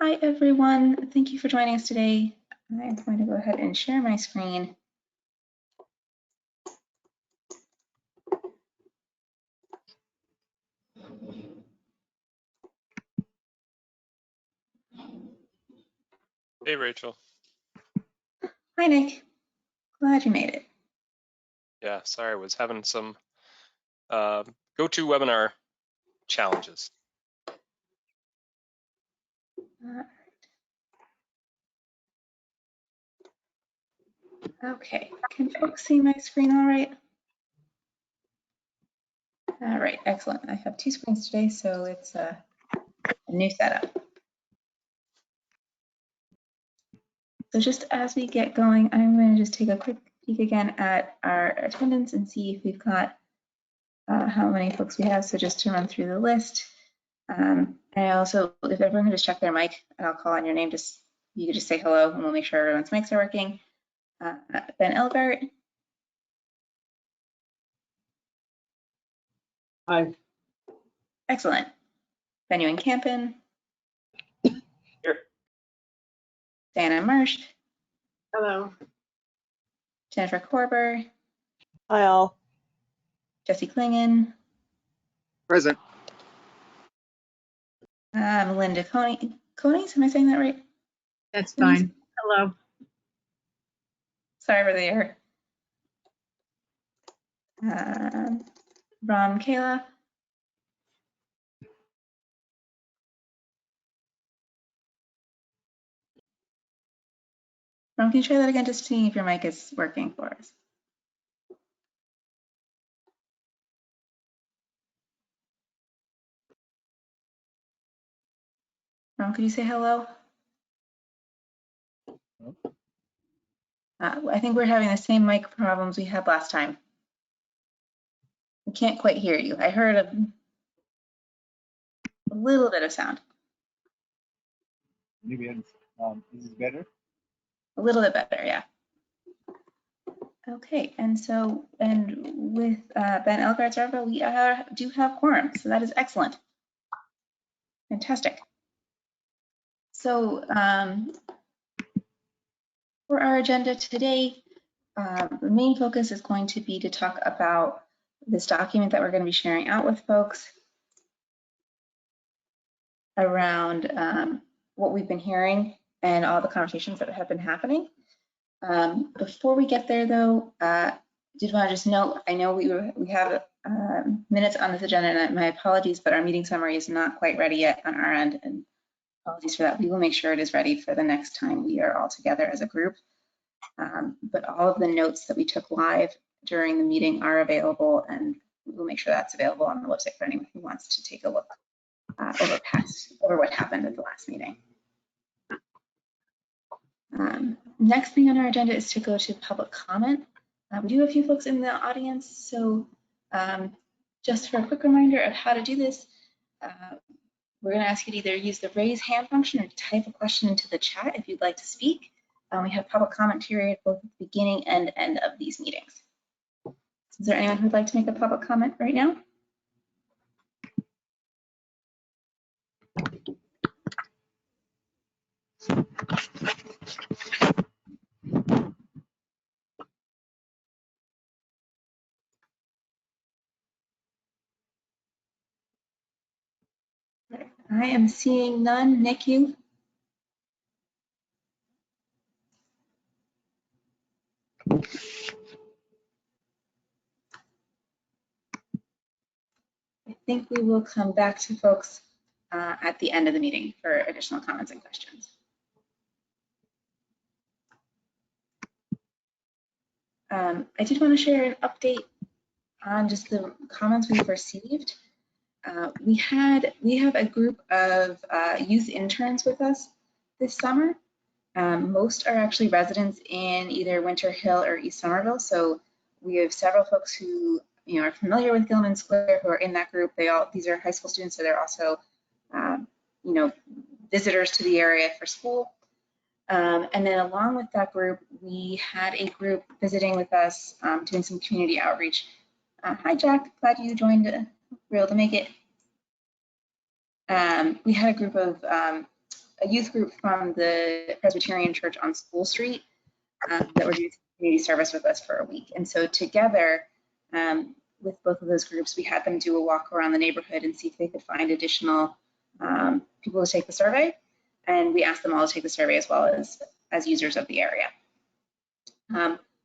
Hi, everyone. Thank you for joining us today. I'm going to go ahead and share my screen. Hey, Rachel. Hi, Nick. Glad you made it. Yeah, sorry, I was having some GoToWebinar challenges. Okay, can folks see my screen all right? All right, excellent. I have two screens today, so it's a new setup. So just as we get going, I'm going to just take a quick peek again at our attendance and see if we've got how many folks we have. So just to run through the list. I also, if everyone can just check their mic, and I'll call on your name, you could just say hello and we'll make sure everyone's mics are working. Ben Elbert. Hi. Excellent. Benjamin Campen. Here. Diana Marsh. Hello. Jennifer Korber. Hi, all. Jesse Klingon. Present. Melinda Conies, am I saying that right? That's fine. Hello. Sorry for the error. Ron Kayla. Ron, can you try that again, just seeing if your mic is working for us? Ron, could you say hello? I think we're having the same mic problems we had last time. We can't quite hear you. I heard a little bit of sound. Maybe this is better. A little bit better, yeah. Okay, and with Ben Elbert, we do have quorum, so that is excellent. Fantastic. So for our agenda today, the main focus is going to be to talk about this document that we're going to be sharing out with folks around what we've been hearing and all the conversations that have been happening. Before we get there, though, did want to just note, I know we have minutes on this agenda, and my apologies, but our meeting summary is not quite ready yet on our end, and apologies for that. We will make sure it is ready for the next time we are all together as a group. But all of the notes that we took live during the meeting are available, and we'll make sure that's available on the website for anyone who wants to take a look over what happened at the last meeting. Next thing on our agenda is to go to public comment. We do have a few folks in the audience, so just for a quick reminder of how to do this, we're going to ask you to either use the raise hand function or type a question into the chat if you'd like to speak. We have public comment period both at the beginning and end of these meetings. Is there anyone who'd like to make a public comment right now? I am seeing none. Nick, you? I think we will come back to folks at the end of the meeting for additional comments and questions. I did want to share an update on just the comments we've received. We have a group of youth interns with us this summer. Most are actually residents in either Winter Hill or East Somerville. So we have several folks who are familiar with Gilman Square who are in that group. These are high school students, so they're also visitors to the area for school. And then along with that group, we had a group visiting with us doing some community outreach. Hi, Jack. Glad you joined. Were able to make it. We had a group of a youth group from the Presbyterian Church on School Street that were doing community service with us for a week. And so together with both of those groups, we had them do a walk around the neighborhood and see if they could find additional people to take the survey. And we asked them all to take the survey as well as users of the area.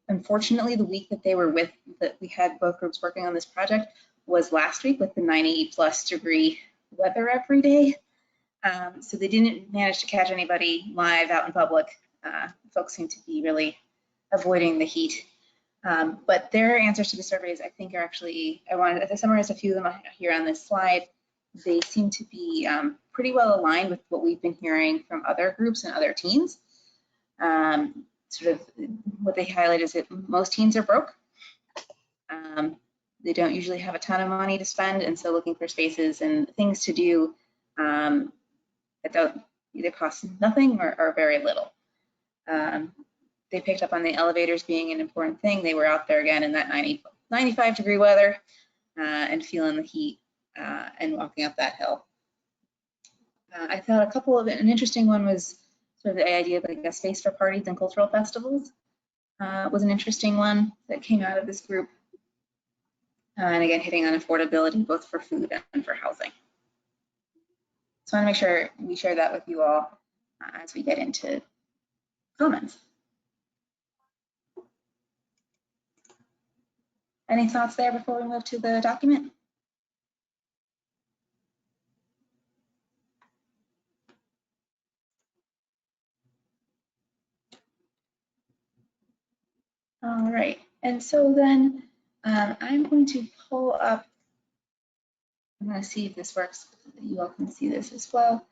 Unfortunately, the week that they were with, that we had both groups working on this project was last week with the 90+ degree weather every day. So they didn't manage to catch anybody live out in public. Folks seem to be really avoiding the heat. But their answers to the surveys, I think, are actually, I wanted to summarize a few of them here on this slide. They seem to be pretty well aligned with what we've been hearing from other groups and other teens. Sort of what they highlight is that most teens are broke. They don't usually have a ton of money to spend, and so looking for spaces and things to do that don't either cost nothing or very little. They picked up on the elevators being an important thing. They were out there again in that 95 degree weather and feeling the heat and walking up that hill. I thought an interesting one was sort of the idea of like a space for parties and cultural festivals was an interesting one that came out of this group. And again, hitting on affordability, both for food and for housing. So I want to make sure we share that with you all as we get into comments. Any thoughts there before we move to the document? All right, and so then I'm going to pull up, I'm going to see if this works, so that you all can see this as well.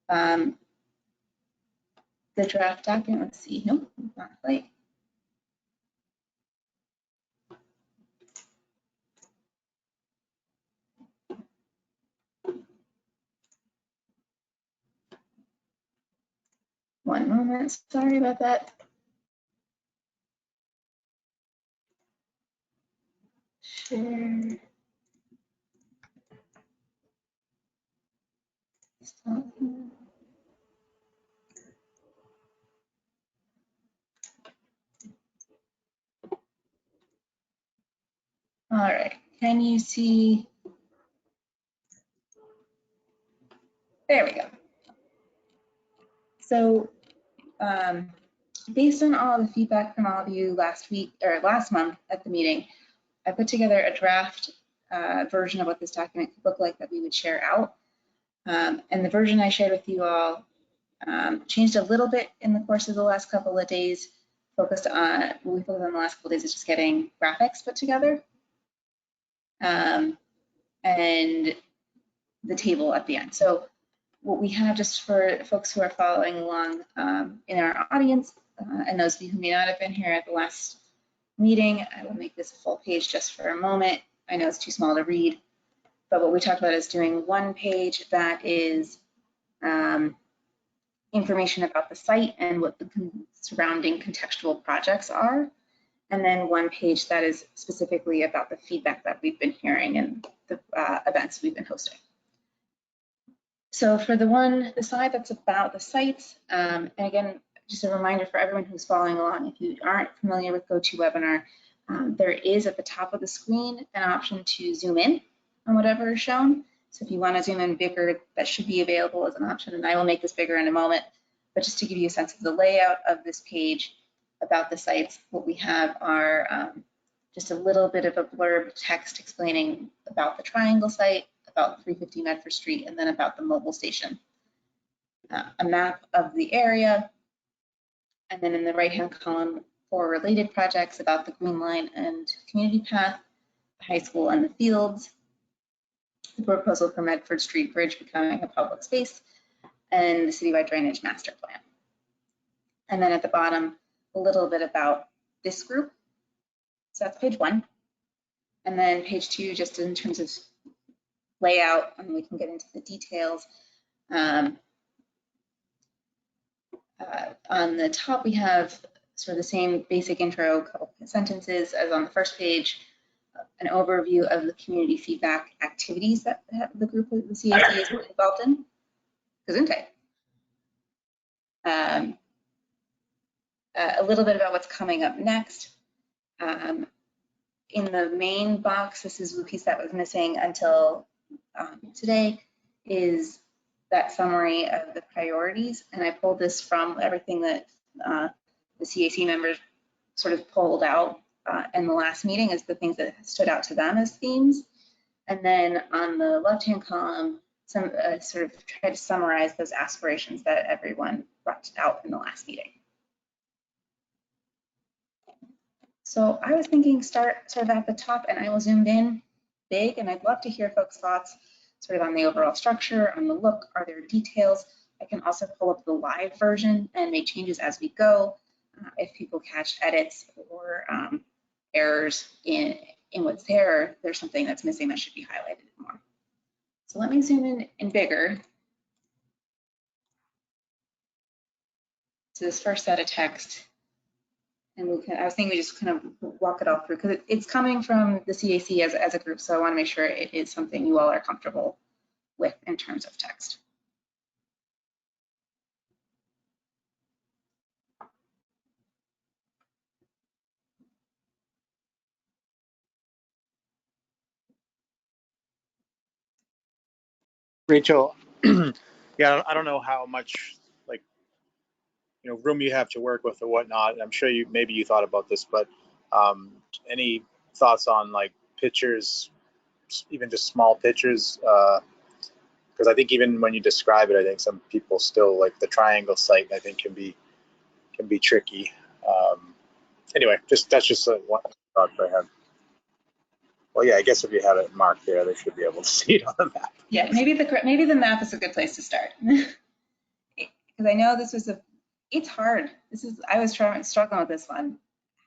The draft document, let's see, nope, not quite. One moment, sorry about that. Share. All right, can you see? There we go. So based on all the feedback from all of you last month at the meeting, I put together a draft version of what this document could look like that we would share out. And the version I shared with you all changed a little bit in the course of the last couple of days. What we focused on the last couple of days is just getting graphics put together and the table at the end. So what we have, just for folks who are following along in our audience, and those of you who may not have been here at the last meeting, I will make this a full page just for a moment. I know it's too small to read, but what we talked about is doing one page that is information about the site and what the surrounding contextual projects are, and then one page that is specifically about the feedback that we've been hearing and the events we've been hosting. So for the slide that's about the sites, and again, just a reminder for everyone who's following along, if you aren't familiar with GoToWebinar, there is at the top of the screen an option to zoom in on whatever is shown. So if you want to zoom in bigger, that should be available as an option, and I will make this bigger in a moment. But just to give you a sense of the layout of this page about the sites, what we have are just a little bit of a blurb text explaining about the Triangle site, about 350 Medford Street, and then about the mobile station. A map of the area, and then in the right-hand column for related projects about the Green Line and Community Path, the high school and the fields, the proposal for Medford Street Bridge becoming a public space, and the citywide drainage master plan. And then at the bottom, a little bit about this group. So that's page 1. And then page 2, just in terms of layout, and we can get into the details. On the top, we have sort of the same basic intro, couple sentences as on the first page, an overview of the community feedback activities that the group of the CAC is involved in. Gesundheit. a little bit about what's coming up next. In the main box, this is the piece that was missing until today, is that summary of the priorities. And I pulled this from everything that the CAC members sort of pulled out in the last meeting as the things that stood out to them as themes. And then on the left-hand column, some sort of try to summarize those aspirations that everyone brought out in the last meeting. So I was thinking start sort of at the top, and I will zoom in big, and I'd love to hear folks' thoughts sort of on the overall structure, on the look. Are there details? I can also pull up the live version and make changes as we go if people catch edits or errors in what's there. There's something that's missing that should be highlighted more. So let me zoom in bigger to this first set of text. And I was thinking we just kind of walk it all through because it's coming from the CAC as a group. So I want to make sure it is something you all are comfortable with in terms of text. Rachel, yeah, I don't know how much room you have to work with or whatnot. I'm sure maybe you thought about this, but any thoughts on like pictures, even just small pictures? Because I think even when you describe it, I think some people still like the triangle site. I think can be tricky. Anyway, that's just one thought I had. Well, yeah, I guess if you have it marked there, they should be able to see it on the map. Yeah, maybe the map is a good place to start because I know this was it's hard. I was struggling with this one.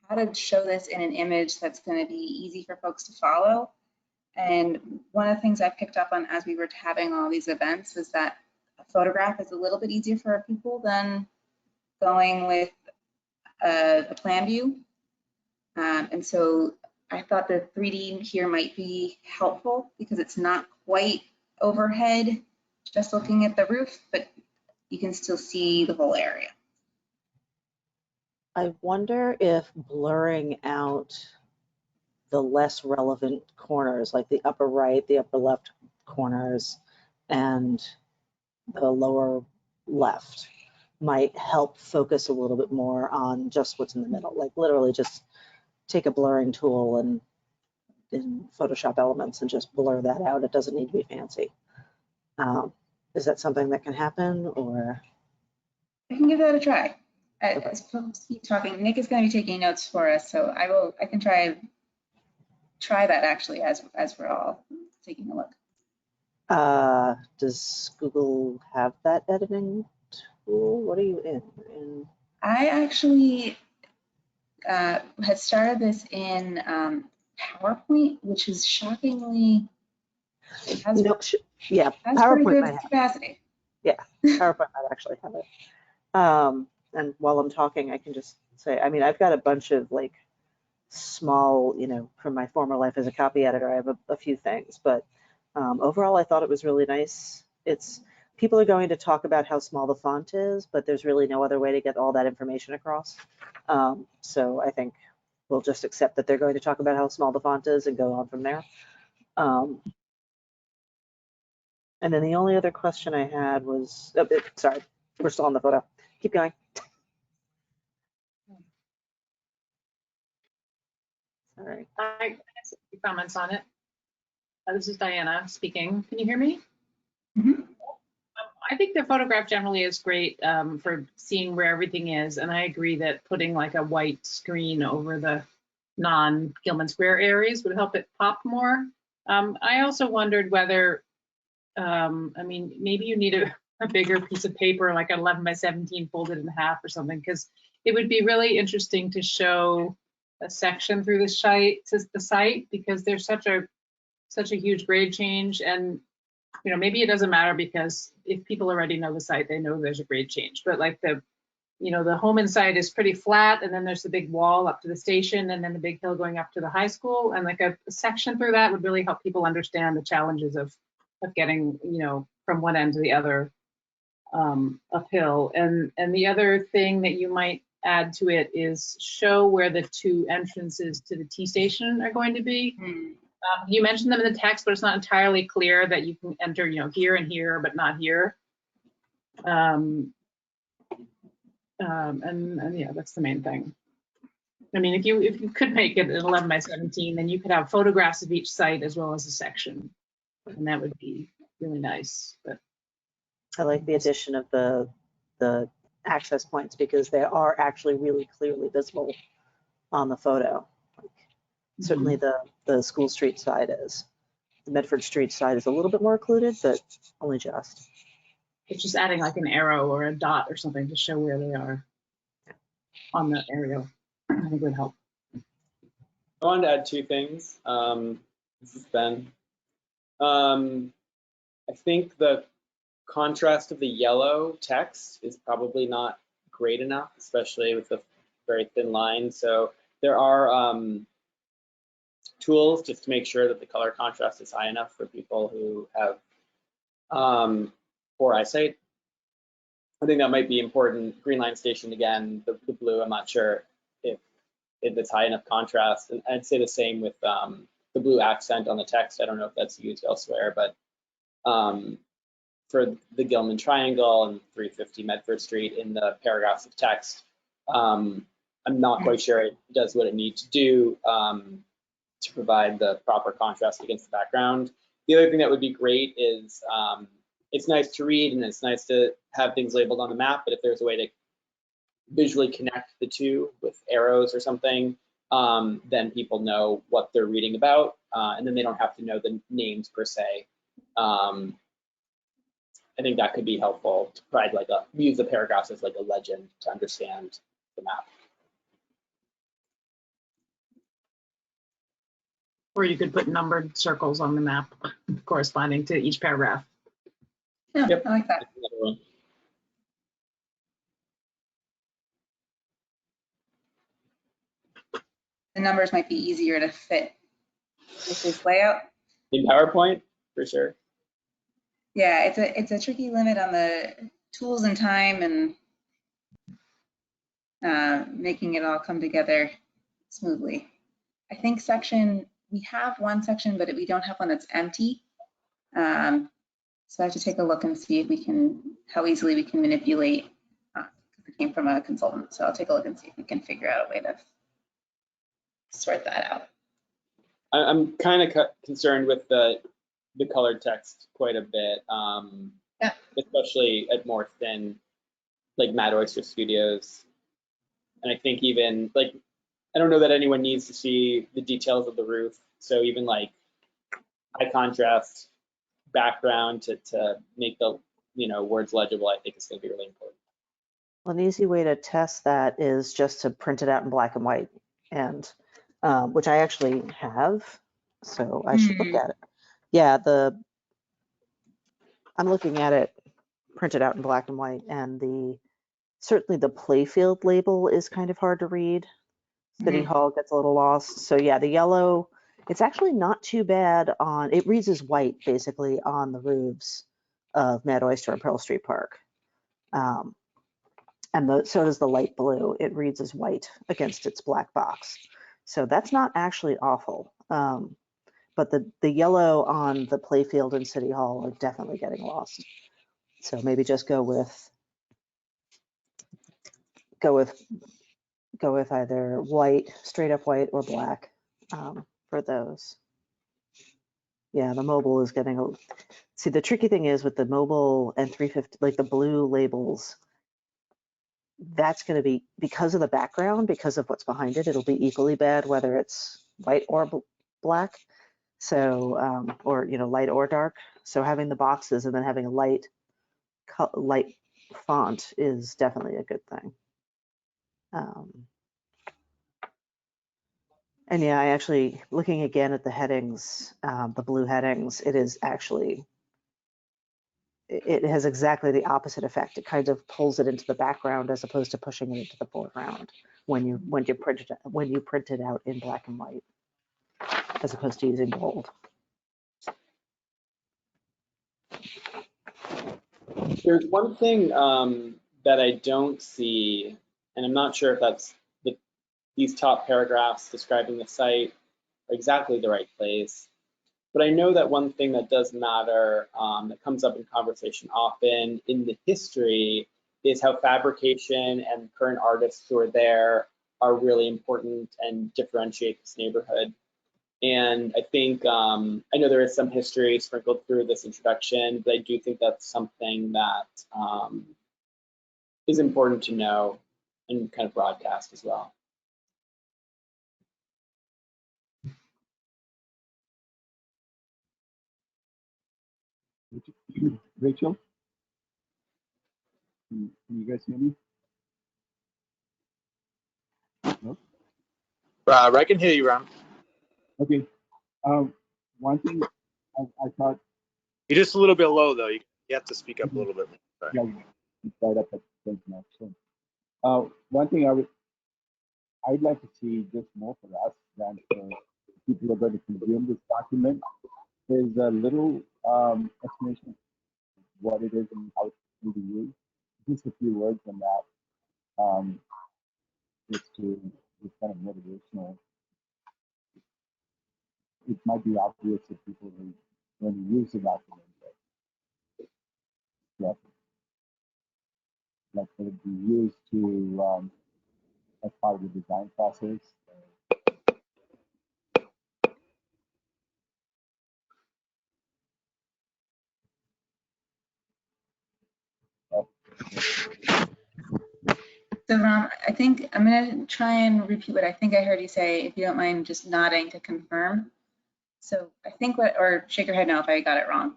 How to show this in an image that's going to be easy for folks to follow. And one of the things I picked up on as we were having all these events was that a photograph is a little bit easier for people than going with a plan view. And so I thought the 3D here might be helpful because it's not quite overhead, just looking at the roof, but you can still see the whole area. I wonder if blurring out the less relevant corners, like the upper right, the upper left corners, and the lower left might help focus a little bit more on just what's in the middle. Like literally just take a blurring tool and in Photoshop Elements and just blur that out. It doesn't need to be fancy. Is that something that can happen, or? I can give that a try. As folks keep talking, Nick is going to be taking notes for us, so I can try that actually as we're all taking a look. Does Google have that editing tool? What are you in? I actually had started this in PowerPoint, which is shockingly has yeah, pretty PowerPoint good might have. capacity. Yeah, PowerPoint might actually have it. And while I'm talking, I can just say, I mean, I've got a bunch of like small, from my former life as a copy editor, I have a few things, but overall, I thought it was really nice. People are going to talk about how small the font is, but there's really no other way to get all that information across. So I think we'll just accept that they're going to talk about how small the font is and go on from there. And then the only other question I had was, sorry, we're still on the photo. Keep going. Sorry. I have some comments on it. This is Diana speaking. Can you hear me? Mm-hmm. I think the photograph generally is great for seeing where everything is. And I agree that putting like a white screen over the non-Gilman Square areas would help it pop more. I also wondered whether, maybe you need a bigger piece of paper, like an 11 by 17 folded in half or something, because it would be really interesting to show a section through the site, because there's such a huge grade change. And maybe it doesn't matter because if people already know the site, they know there's a grade change. But like the Holman site is pretty flat, and then there's the big wall up to the station, and then the big hill going up to the high school. And like a section through that would really help people understand the challenges of getting, from one end to the other uphill. And the other thing that you might add to it is show where the two entrances to the T station are going to be. You mentioned them in the text, but it's not entirely clear that you can enter, here and here, but not here. And yeah, that's the main thing. I mean, if you could make it an 11 by 17, then you could have photographs of each site as well as a section, and that would be really nice. But I like the addition of the access points because they are actually really clearly visible on the photo. Certainly the School Street side is. The Medford Street side is a little bit more occluded, but only just. it's just adding like an arrow or a dot or something to show where they are on the aerial. I think would help. I wanted to add two things. This is Ben. I think the contrast of the yellow text is probably not great enough, especially with the very thin line. So there are tools just to make sure that the color contrast is high enough for people who have poor eyesight. I think that might be important. Green Line Station, again, the blue, I'm not sure if it's high enough contrast. And I'd say the same with the blue accent on the text. I don't know if that's used elsewhere, but for the Gilman Triangle and 350 Medford Street in the paragraphs of text, I'm not quite sure it does what it needs to do to provide the proper contrast against the background. The other thing that would be great is it's nice to read and it's nice to have things labeled on the map, but if there's a way to visually connect the two with arrows or something, then people know what they're reading about, and then they don't have to know the names per se. I think that could be helpful to provide use the paragraphs as like a legend to understand the map. Or you could put numbered circles on the map corresponding to each paragraph. Yeah, Yep. I like that. The numbers might be easier to fit with this layout. In PowerPoint, for sure. Yeah, it's a tricky limit on the tools and time and making it all come together smoothly. I think we have one section, but we don't have one that's empty. So I have to take a look and see if how easily we can manipulate. It came from a consultant, so I'll take a look and see if we can figure out a way to sort that out. I'm kind of concerned with the colored text quite a bit, Yeah. especially at more thin, like Mad Oyster Studios. And I think even I don't know that anyone needs to see the details of the roof. So even like high contrast background to make the words legible, I think is going to be really important. Well, an easy way to test that is just to print it out in black and white, and which I actually have, so I should look at it. Yeah, I'm looking at it printed out in black and white, and certainly the playfield label is kind of hard to read. City Hall gets a little lost. So yeah, the yellow, it's actually not too bad it reads as white basically on the roofs of Mad Oyster and Pearl Street Park. And so does the light blue. It reads as white against its black box. So that's not actually awful. But the yellow on the playfield and City Hall are definitely getting lost. So maybe just go with either white, straight up white, or black for those. Yeah, the mobile is getting see, the tricky thing is with the mobile and 350, like the blue labels, that's going to be, because of the background, because of what's behind it, it'll be equally bad whether it's white or black. So, or light or dark. So having the boxes and then having a light font is definitely a good thing. And yeah, I actually, looking again at the headings, the blue headings, it has exactly the opposite effect. It kind of pulls it into the background as opposed to pushing it into the foreground when you print it out in black and white, as opposed to using bold. There's one thing that I don't see, and I'm not sure if that's these top paragraphs describing the site are exactly the right place. But I know that one thing that does matter, that comes up in conversation often in the history, is how fabrication and current artists who are there are really important and differentiate this neighborhood. And I think, I know there is some history sprinkled through this introduction, but I do think that's something that is important to know and kind of broadcast as well. Rachel? Can you guys hear me? No? I can hear you, Ram. Okay. One thing I thought, You're just a little bit low, though. You have to speak up a little bit. Sorry. yeah, right up at the now. So, one thing I'd like to see just more for us than for people who are going to consume this document is a little explanation of what it is and how it's to be used. Just a few words on that. Just to it's kind of motivational. It might be obvious to people who when you use the document, but yeah, like would it be used to as part of the design process? So Ram, I think I'm going to try and repeat what I think I heard you say, if you don't mind just nodding to confirm. So I think or shake your head no if I got it wrong.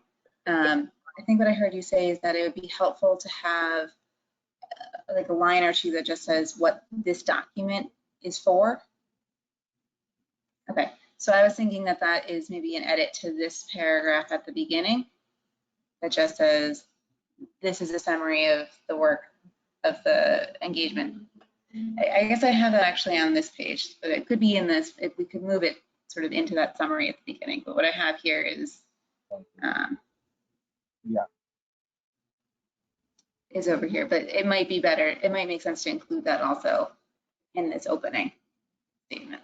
I think what I heard you say is that it would be helpful to have like a line or two that just says what this document is for. Okay, so I was thinking that that is maybe an edit to this paragraph at the beginning that just says, this is a summary of the work of the engagement. I guess I have that actually on this page, but it could be in this, if we could move it sort of into that summary at the beginning. But what I have here is, is over here, but it might be better. It might make sense to include that also in this opening statement.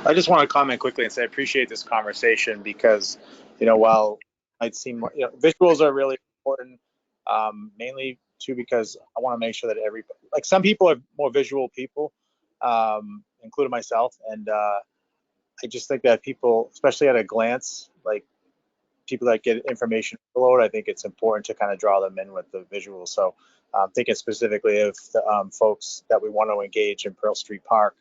I just want to comment quickly and say I appreciate this conversation because, while I'd seem more, visuals are really important, mainly too because I want to make sure that like some people are more visual people, including myself, and I just think that people, especially at a glance, like people that get information overload, I think it's important to kind of draw them in with the visuals. So I'm thinking specifically of the folks that we want to engage in Pearl Street Park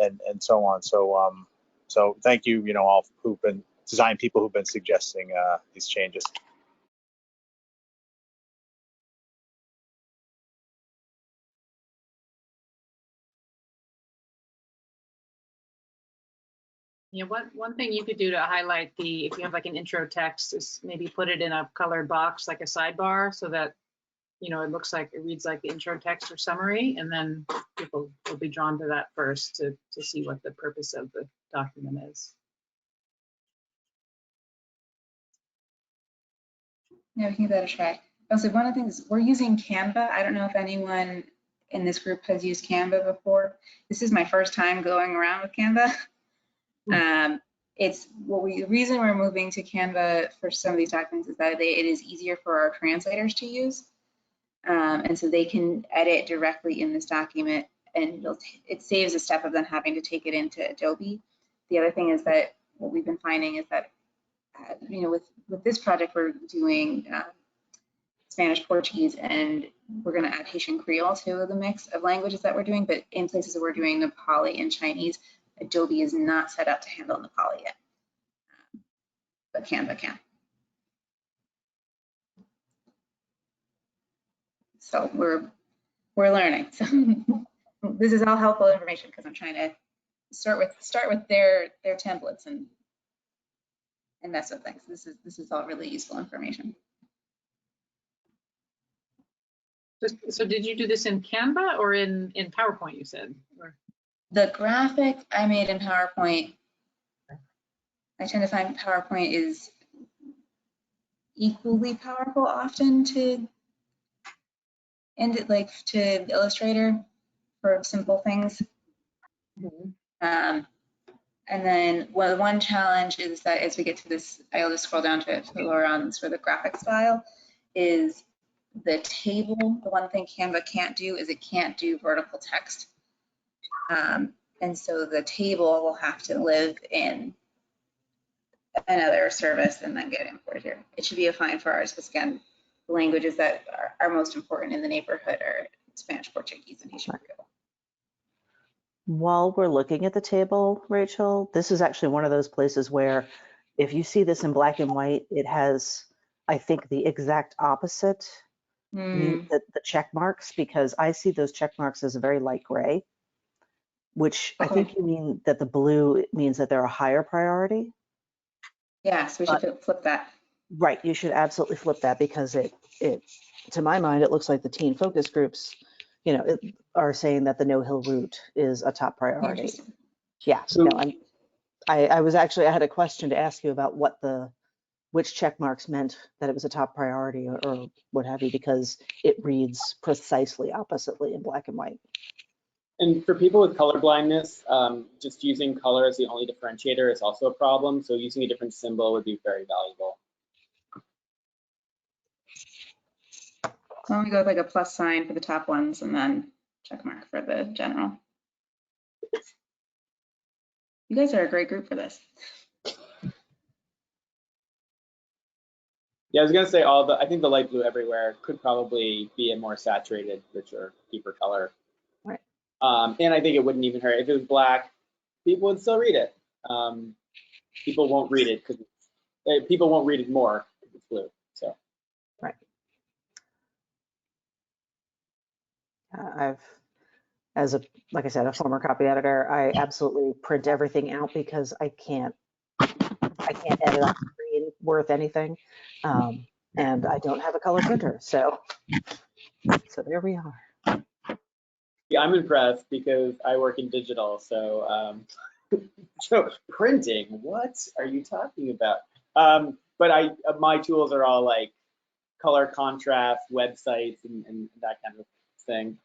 and so on. So thank you, all who've been design people who've been suggesting these changes. Yeah, one thing you could do to highlight if you have like an intro text is maybe put it in a colored box, like a sidebar, so that, it looks like it reads like the intro text or summary, and then people will be drawn to that first to see what the purpose of the document is. Yeah, we can give that a try. Also, one of the things, we're using Canva. I don't know if anyone in this group has used Canva before. This is my first time going around with Canva. The reason we're moving to Canva for some of these documents is that it is easier for our translators to use. And so they can edit directly in this document, and it saves a step of them having to take it into Adobe. The other thing is that what we've been finding is that, with this project, we're doing Spanish, Portuguese, and we're going to add Haitian Creole to the mix of languages that we're doing. But in places that we're doing Nepali and Chinese, Adobe is not set up to handle Nepali yet, but Canva can. So we're learning. So this is all helpful information because I'm trying to start with their templates and mess with things. This is all really useful information. So did you do this in Canva or in PowerPoint, you said? Or? The graphic I made in PowerPoint. I tend to find PowerPoint is equally powerful often to to Illustrator for simple things. And then one challenge is that as we get to this, I'll just scroll down to lower on for the graphics file, is the table. The one thing Canva can't do is it can't do vertical text. And so the table will have to live in another service and then get imported here. It should be a fine for ours because, again, the languages that are most important in the neighborhood are Spanish, Portuguese, and Haitian Creole. While we're looking at the table, Rachel, this is actually one of those places where if you see this in black and white, it has, I think, the exact opposite, the check marks, because I see those check marks as a very light gray, which I think you mean that the blue means that they're a higher priority. Yes, we should flip that. Right, you should absolutely flip that because it, to my mind, it looks like the teen focus groups, are saying that the No Hill route is a top priority. Yeah, So- no, I had a question to ask you about which check marks meant that it was a top priority or what have you, because it reads precisely oppositely in black and white. And for people with color blindness, just using color as the only differentiator is also a problem. So using a different symbol would be very valuable. So I'm gonna go with like a plus sign for the top ones and then check mark for the general. You guys are a great group for this. Yeah, I was gonna say I think the light blue everywhere could probably be a more saturated, richer, deeper color. Right. And I think it wouldn't even hurt if it was black. People would still read it. People won't read it because people won't read it more if it's blue. So. Right. Like I said, a former copy editor, I absolutely print everything out because I can't edit on screen worth anything. And I don't have a color printer. So there we are. Yeah, I'm impressed because I work in digital. So, so printing, what are you talking about? But my tools are all like color contrast, websites, and that kind of thing.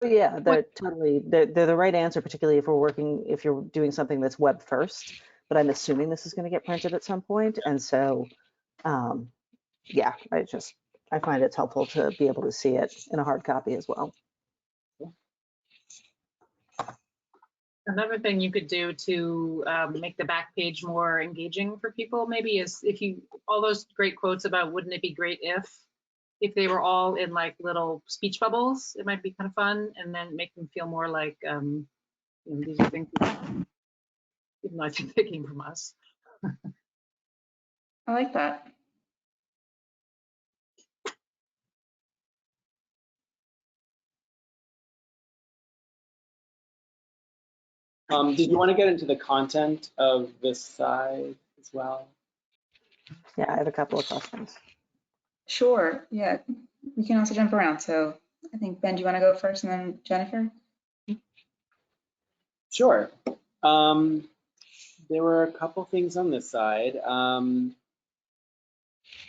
Yeah, they're the right answer, particularly if you're doing something that's web first, but I'm assuming this is going to get printed at some point. And so, yeah, I find it's helpful to be able to see it in a hard copy as well. Another thing you could do to make the back page more engaging for people maybe is all those great quotes about wouldn't it be great if they were all in like little speech bubbles, it might be kind of fun, and then make them feel more like these are things, even though I think they came from us. I like that. Did you want to get into the content of this side as well? Yeah, I have a couple of questions. Sure. Yeah, we can also jump around. So I think, Ben, do you want to go first and then Jennifer? Sure. There were a couple things on this side. I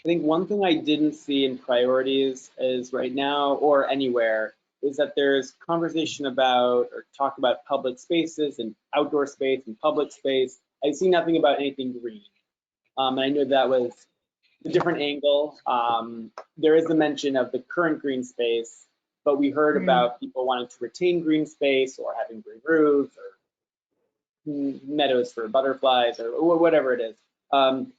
think one thing I didn't see in priorities is right now or anywhere is that there's conversation about or talk about public spaces and outdoor space and public space. I see nothing about anything green. And I know that was a different angle. There is a mention of the current green space, but we heard about people wanting to retain green space or having green roofs or meadows for butterflies or whatever it is.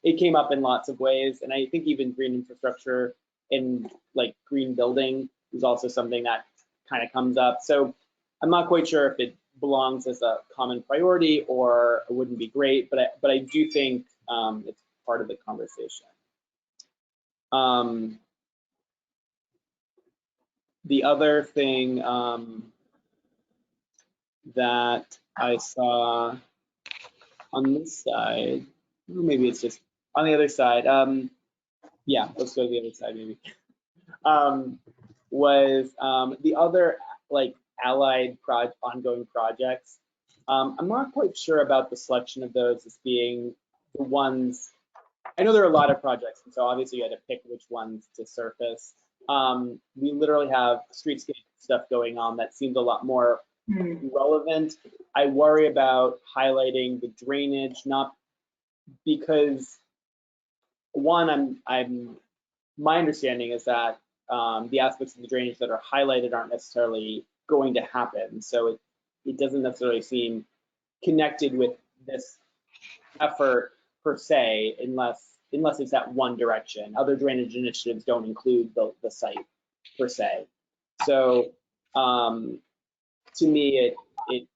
It came up in lots of ways, and I think even green infrastructure and like green building is also something that kind of comes up. So I'm not quite sure if it belongs as a common priority or it wouldn't be great, but I do think it's part of the conversation. The other thing that I saw on this side, maybe it's just on the other side. Yeah, let's go to the other side maybe. Was the other like allied ongoing projects. I'm not quite sure about the selection of those as being the ones. I know there are a lot of projects, and so obviously you had to pick which ones to surface. We literally have streetscape stuff going on that seems a lot more relevant. I worry about highlighting the drainage, not because one, my understanding is that the aspects of the drainage that are highlighted aren't necessarily going to happen. So it doesn't necessarily seem connected with this effort per se, unless it's that one direction. Other drainage initiatives don't include the site per se. So to me, it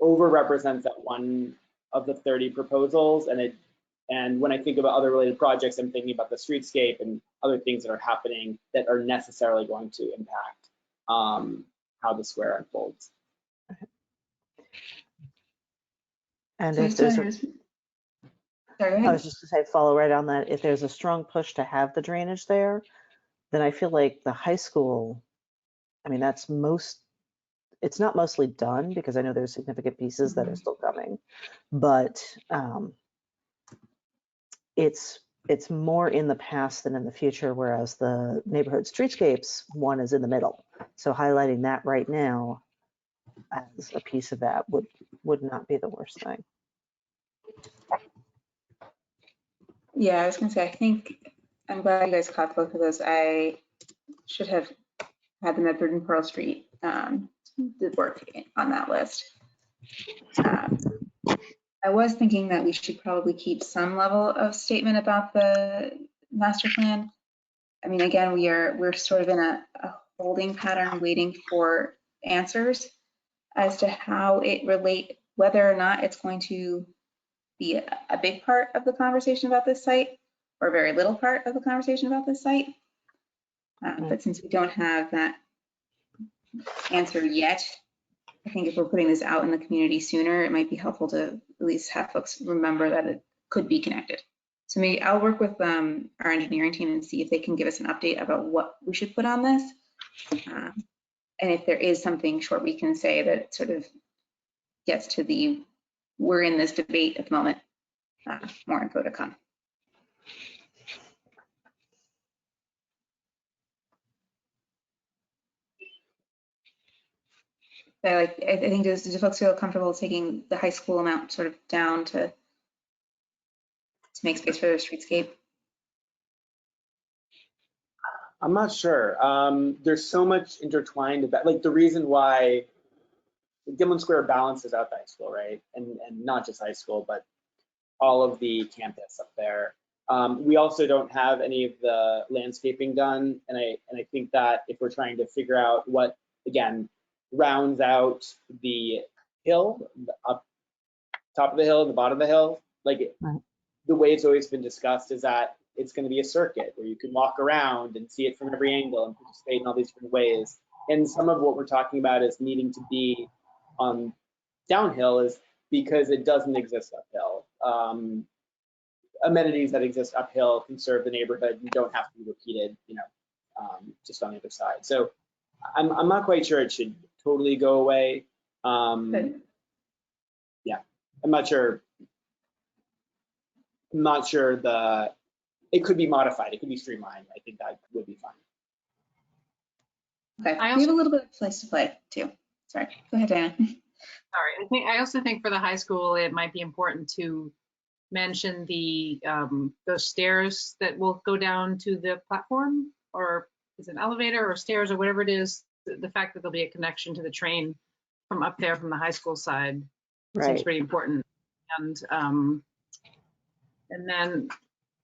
overrepresents that one of the 30 proposals, and when I think about other related projects, I'm thinking about the streetscape and other things that are happening that are necessarily going to impact how the square unfolds. And So if there's sorry, go I ahead. was just gonna say, follow right on that. If there's a strong push to have the drainage there, then I feel like the high school, I mean, it's not mostly done because I know there's significant pieces that are still coming, but it's more in the past than in the future, whereas the neighborhood streetscapes one is in the middle. So highlighting that right now as a piece of that would not be the worst thing. Yeah, I was gonna say, I think, I'm glad you guys caught both of those. I should have had the Medford and Pearl Street did work on that list. I was thinking that we should probably keep some level of statement about the master plan. I mean, again, we're sort of in a holding pattern, waiting for answers as to how it whether or not it's going to be a big part of the conversation about this site or a very little part of the conversation about this site. But since we don't have that answer yet, I think if we're putting this out in the community sooner, it might be helpful to at least have folks remember that it could be connected. So maybe I'll work with our engineering team and see if they can give us an update about what we should put on this. And if there is something short we can say that sort of gets to we're in this debate at the moment, more info to come. But I think do folks feel comfortable taking the high school amount sort of down to make space for their streetscape? I'm not sure. There's so much intertwined about, like, the reason why Gilman Square balances out the high school, right? And not just high school, but all of the campus up there. We also don't have any of the landscaping done, and I think that if we're trying to figure out what, again, rounds out the hill, up top of the hill and the bottom of the hill, like the way it's always been discussed is that it's going to be a circuit where you can walk around and see it from every angle and participate in all these different ways. And some of what we're talking about is needing to be on downhill is because it doesn't exist uphill. Amenities that exist uphill can serve the neighborhood and don't have to be repeated, just on the other side. So I'm not quite sure it should totally go away. Yeah, I'm not sure. It could be modified. It could be streamlined. I think that would be fine. Okay, we have a little bit of place to play too. Sorry, go ahead, Diana. Sorry, I also think for the high school, it might be important to mention those stairs that will go down to the platform, or is it an elevator or stairs or whatever it is. The fact that there'll be a connection to the train from up there from the high school side seems pretty important. And then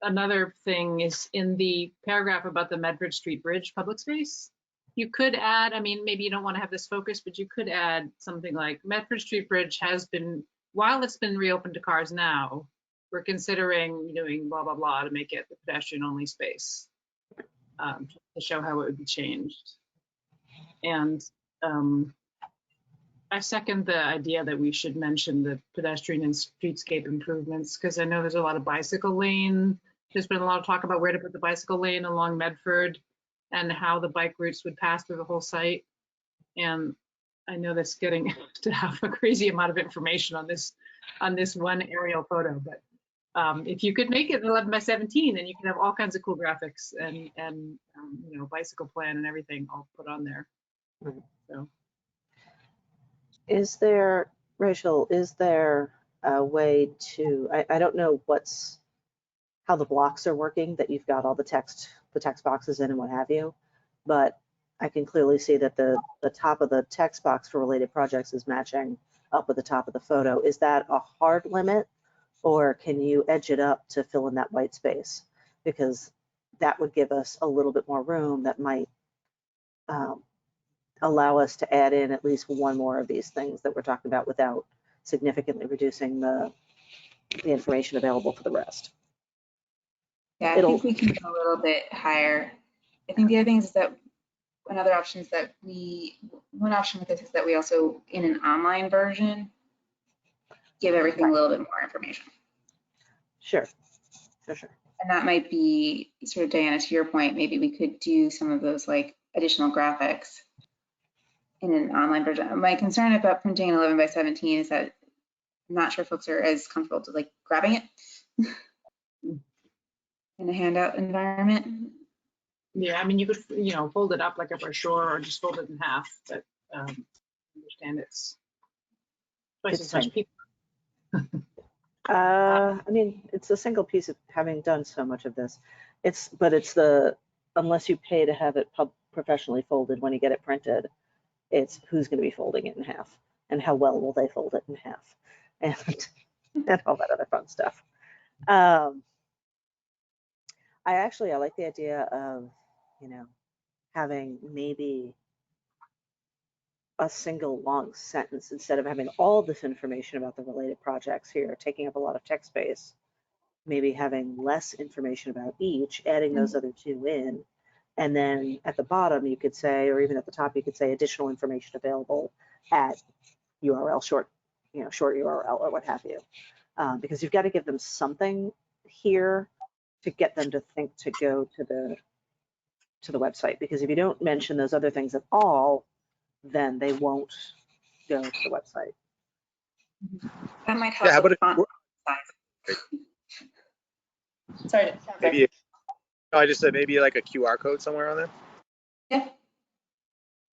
another thing is in the paragraph about the Medford Street Bridge public space, you could add, I mean, maybe you don't want to have this focus, but you could add something like Medford Street Bridge has been, while it's been reopened to cars now, we're considering doing blah, blah, blah to make it the pedestrian only space, to show how it would be changed. And I second the idea that we should mention the pedestrian and streetscape improvements, because I know there's a lot of bicycle lane. There's been a lot of talk about where to put the bicycle lane along Medford and how the bike routes would pass through the whole site. And I know that's getting to have a crazy amount of information on this one aerial photo, but if you could make it 11 by 17, then you can have all kinds of cool graphics and you know, bicycle plan and everything all put on there. Right. So Is there, Rachel, is there a way to, I don't know how the blocks are working, that you've got all the text boxes in and what have you, but I can clearly see that the top of the text box for related projects is matching up with the top of the photo. Is that a hard limit, or can you edge it up to fill in that white space? Because that would give us a little bit more room that might allow us to add in at least one more of these things that we're talking about without significantly reducing the information available for the rest. Yeah, I think we can go a little bit higher. I think the other thing is that one option with this is that we also, in an online version, give everything a little bit more information. Sure. And that might be sort of, Diana, to your point, maybe we could do some of those like additional graphics in an online version. My concern about printing an 11 by 17 is that I'm not sure folks are as comfortable to like grabbing it in a handout environment. yeah, I mean, you could, you know, fold it up like a brochure or just fold it in half, but understand it's twice as much people. I mean, it's a single piece of, having done so much of this. But it's unless you pay to have it professionally folded when you get it printed, it's who's going to be folding it in half and how well will they fold it in half and all that other fun stuff. I like the idea of, you know, having maybe a single long sentence instead of having all this information about the related projects here, taking up a lot of text space, maybe having less information about each, adding those other two in. And then at the bottom, you could say, or even at the top, you could say additional information available at URL, short URL or what have you. Because you've got to give them something here to get them to think to go to the website. Because if you don't mention those other things at all, then they won't go to the website. That might help. Yeah, with font size. Sorry. Maybe, no, I just said maybe like a QR code somewhere on there. Yeah.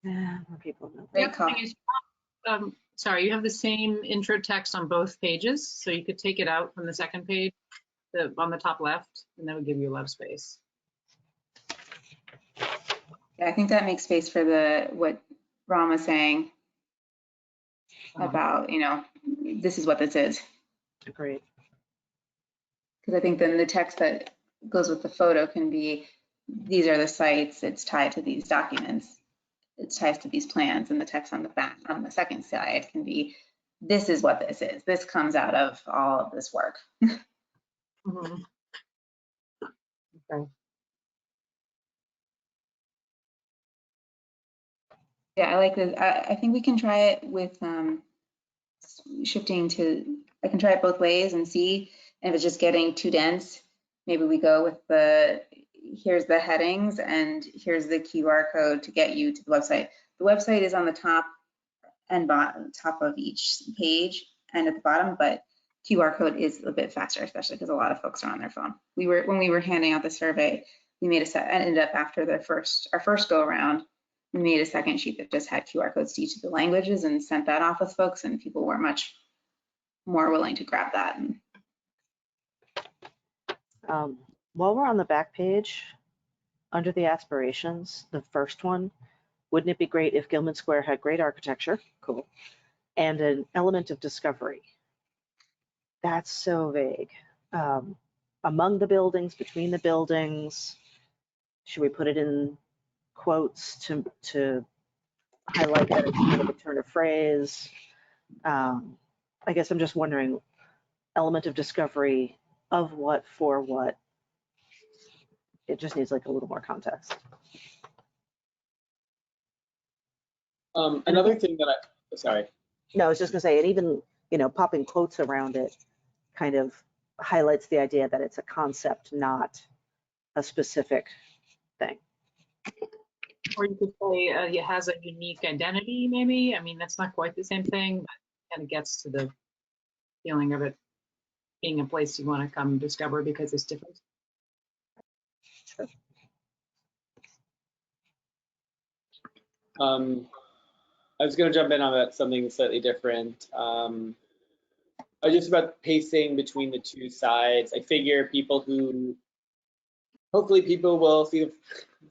Yeah, more people know. Great The call. other thing is, sorry, you have the same intro text on both pages, so you could take it out from the second page, on the top left, and that would give you a lot of space. Yeah, I think that makes space for what Ron was saying about, you know, this is what this is. Agreed. Because I think then the text that goes with the photo can be, these are the sites, it's tied to these documents, it's tied to these plans, and the text on the back, on the second side can be, this is what this is. This comes out of all of this work. Mm-hmm. Okay. Yeah, I like this. I think we can try it with shifting to, I can try it both ways and see, and if it's just getting too dense, maybe we go with here's the headings and here's the QR code to get you to the website. The website is on the top and top of each page and at the bottom, but QR code is a bit faster, especially because a lot of folks are on their phone. When we were handing out the survey, we made ended up after our first go around, we made a second sheet that just had QR codes to each of the languages and sent that off with folks, and people were much more willing to grab that. While we're on the back page, under the aspirations, the first one, wouldn't it be great if Gilman Square had great architecture? Cool. And an element of discovery. That's so vague. Among the buildings, between the buildings, should we put it in quotes to highlight that it's kind of a turn of phrase? I guess I'm just wondering, element of discovery of what, for what? It just needs like a little more context. Another thing that sorry. No, I was just gonna say, and even, you know, popping quotes around it kind of highlights the idea that it's a concept, not a specific thing. Or you could say it has a unique identity, maybe. I mean, that's not quite the same thing, but kind of gets to the feeling of it being a place you want to come discover because it's different. I was going to jump in on something slightly different. Just about pacing between the two sides. I figure hopefully people will see the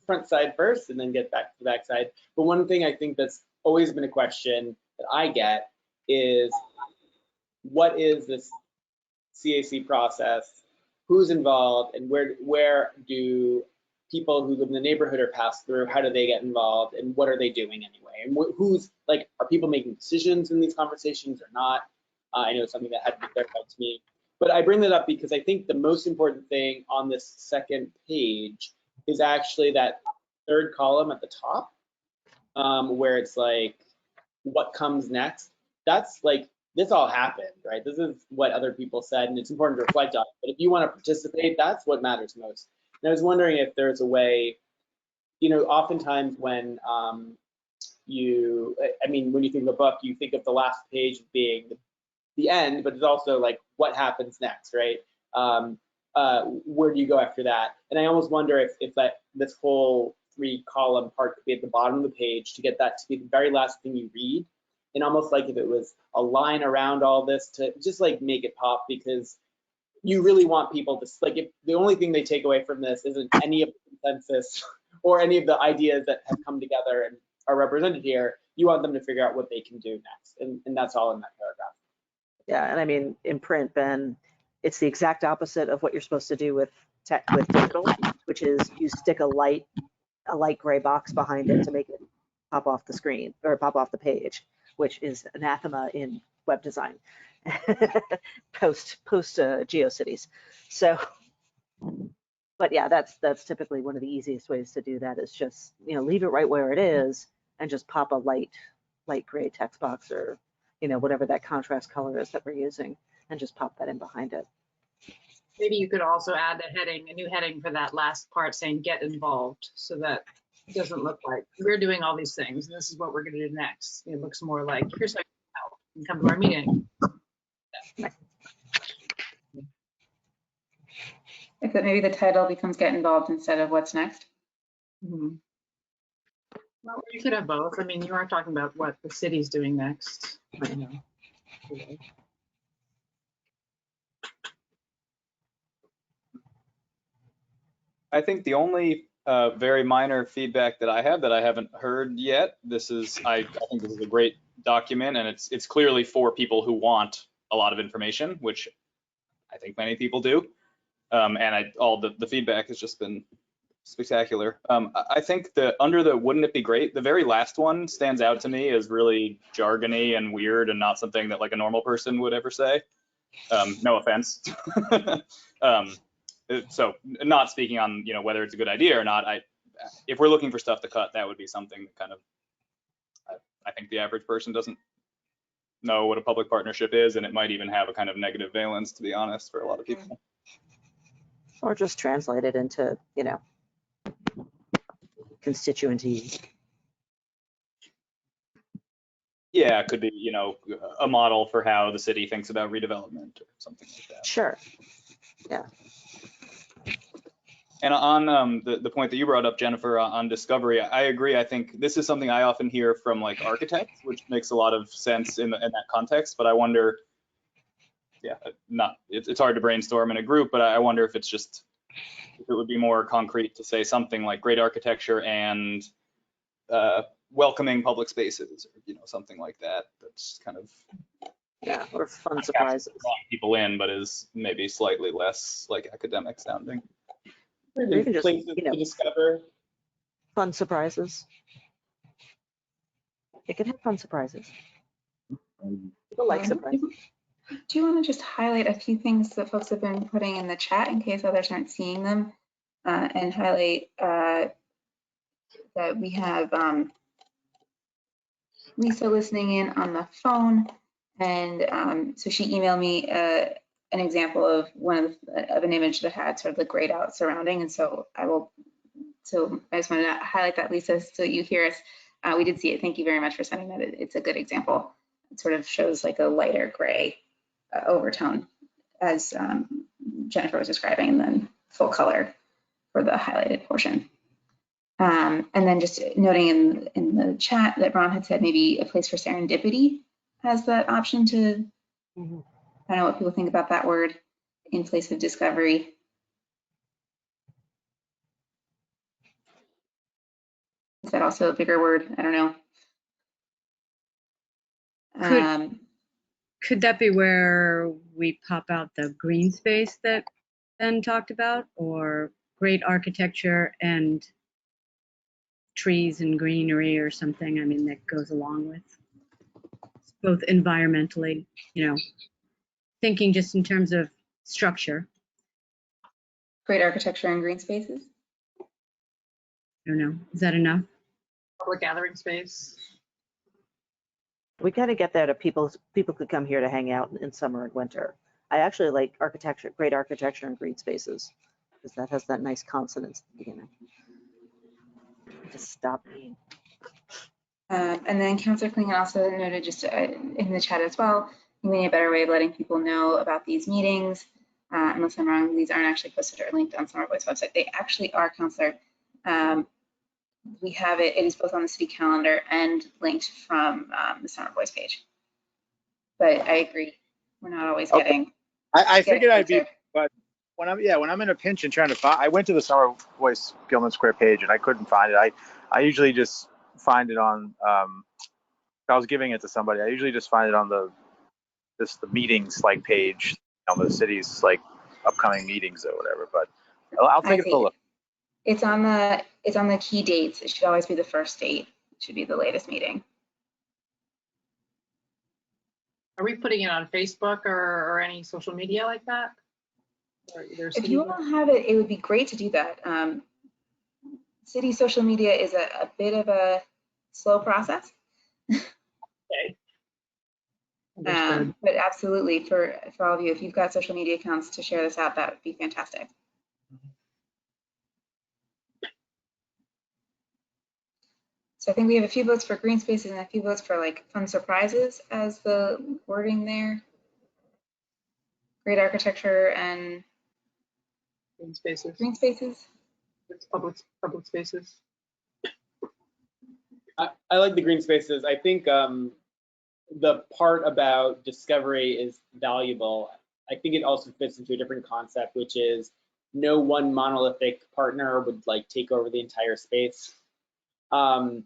front side first and then get back to the back side. But one thing I think that's always been a question that I get is, what is this CAC process? Who's involved, and where do people who live in the neighborhood or pass through, how do they get involved, and what are they doing anyway? And who's, like, are people making decisions in these conversations or not? I know it's something that had to be clarified to me. But I bring that up because I think the most important thing on this second page is actually that third column at the top, where it's like, what comes next? That's like, this all happened, right? This is what other people said, and it's important to reflect on it. But if you want to participate, that's what matters most. And I was wondering if there's a way, oftentimes when when you think of a book, you think of the last page being the end, but it's also like, what happens next, right? Where do you go after that? And I almost wonder if this whole 3-column part could be at the bottom of the page to get that to be the very last thing you read. And almost like if it was a line around all this to just like make it pop, because you really want people to, like, if the only thing they take away from this isn't any of the consensus or any of the ideas that have come together and are represented here, you want them to figure out what they can do next. And that's all in that paragraph. Yeah, and I mean, in print, Ben, it's the exact opposite of what you're supposed to do with digital, which is you stick a light gray box behind it to make it pop off the screen or pop off the page, which is anathema in web design post GeoCities. So, but yeah, that's typically one of the easiest ways to do that, is just, leave it right where it is and just pop a light gray text box or whatever that contrast color is that we're using, and just pop that in behind it. Maybe you could also add a new heading for that last part saying get involved, so that it doesn't look like we're doing all these things and this is what we're going to do next. It looks more like, here's how you can help and come to our meeting. If maybe the title becomes get involved instead of what's next. Mm-hmm. Well, you could have both. I mean, you are talking about what the city's doing next. I know. I think the only very minor feedback that I have that I haven't heard yet, I think this is a great document, and it's clearly for people who want a lot of information, which I think many people do. And all the feedback has just been spectacular. I think that under the wouldn't it be great, the very last one stands out to me as really jargony and weird and not something that like a normal person would ever say. No offense. So not speaking on whether it's a good idea or not, if we're looking for stuff to cut, that would be something that kind of, I think the average person doesn't know what a public partnership is, and it might even have a kind of negative valence, to be honest, for a lot of people. Or just translate it into, constituency. Yeah, it could be, a model for how the city thinks about redevelopment or something like that. Sure. Yeah. And on the point that you brought up, Jennifer, on discovery, I agree. I think this is something I often hear from like architects, which makes a lot of sense in that context. But I wonder, it's hard to brainstorm in a group, but I wonder if it would be more concrete to say something like great architecture and welcoming public spaces, or something like that. That's kind of or fun surprises. People in, but is maybe slightly less like academic sounding. Or even just, places to discover. Fun surprises. It can have fun surprises. People like surprises. Do you want to just highlight a few things that folks have been putting in the chat in case others aren't seeing them, and highlight that we have Lisa listening in on the phone, and so she emailed me an example of of an image that had sort of the grayed out surrounding, and so I will So I just wanted to highlight that, Lisa, so you hear us. We did see it. Thank you very much for sending that. It's a good example. It sort of shows like a lighter gray overtone as Jennifer was describing, and then full color for the highlighted portion. And then just noting in the chat that Ron had said maybe a place for serendipity has that option to, I don't know what people think about that word, in place of discovery. Is that also a bigger word? I don't know. Could that be where we pop out the green space that Ben talked about, or great architecture and trees and greenery or something? I mean, that goes along with both environmentally, you know, thinking just in terms of structure. Great architecture and green spaces. I don't know. Is that enough? Public gathering space. We kind of get that if people could come here to hang out in summer and winter. I actually like architecture, great architecture and green spaces, because that has that nice consonance at the beginning. Just stop me. And then Councillor Klingon also noted just in the chat as well, we need a better way of letting people know about these meetings. Unless I'm wrong, these aren't actually posted or linked on Summer Voice website. They actually are, Councillor. We have it, it is both on the city calendar and linked from the Summer Voice page. But I agree, we're not always getting. I figured I'd be, but when I'm in a pinch and trying to find, I went to the Summer Voice Gilman Square page and I couldn't find it. I usually just find it on, if I was giving it to somebody, I usually just find it on the meetings like page on the city's like upcoming meetings or whatever. But I'll take a look. It's on the key dates. It should always be the first date. It should be the latest meeting. Are we putting it on Facebook or any social media like that? If you all have it, it would be great to do that. City social media is a bit of a slow process. Okay. But absolutely, for all of you, if you've got social media accounts to share this out, that would be fantastic. So I think we have a few votes for green spaces and a few votes for like fun surprises as the wording there. Great architecture and Green spaces. Green spaces. It's public spaces. I like the green spaces. I think the part about discovery is valuable. I think it also fits into a different concept, which is no one monolithic partner would like take over the entire space. And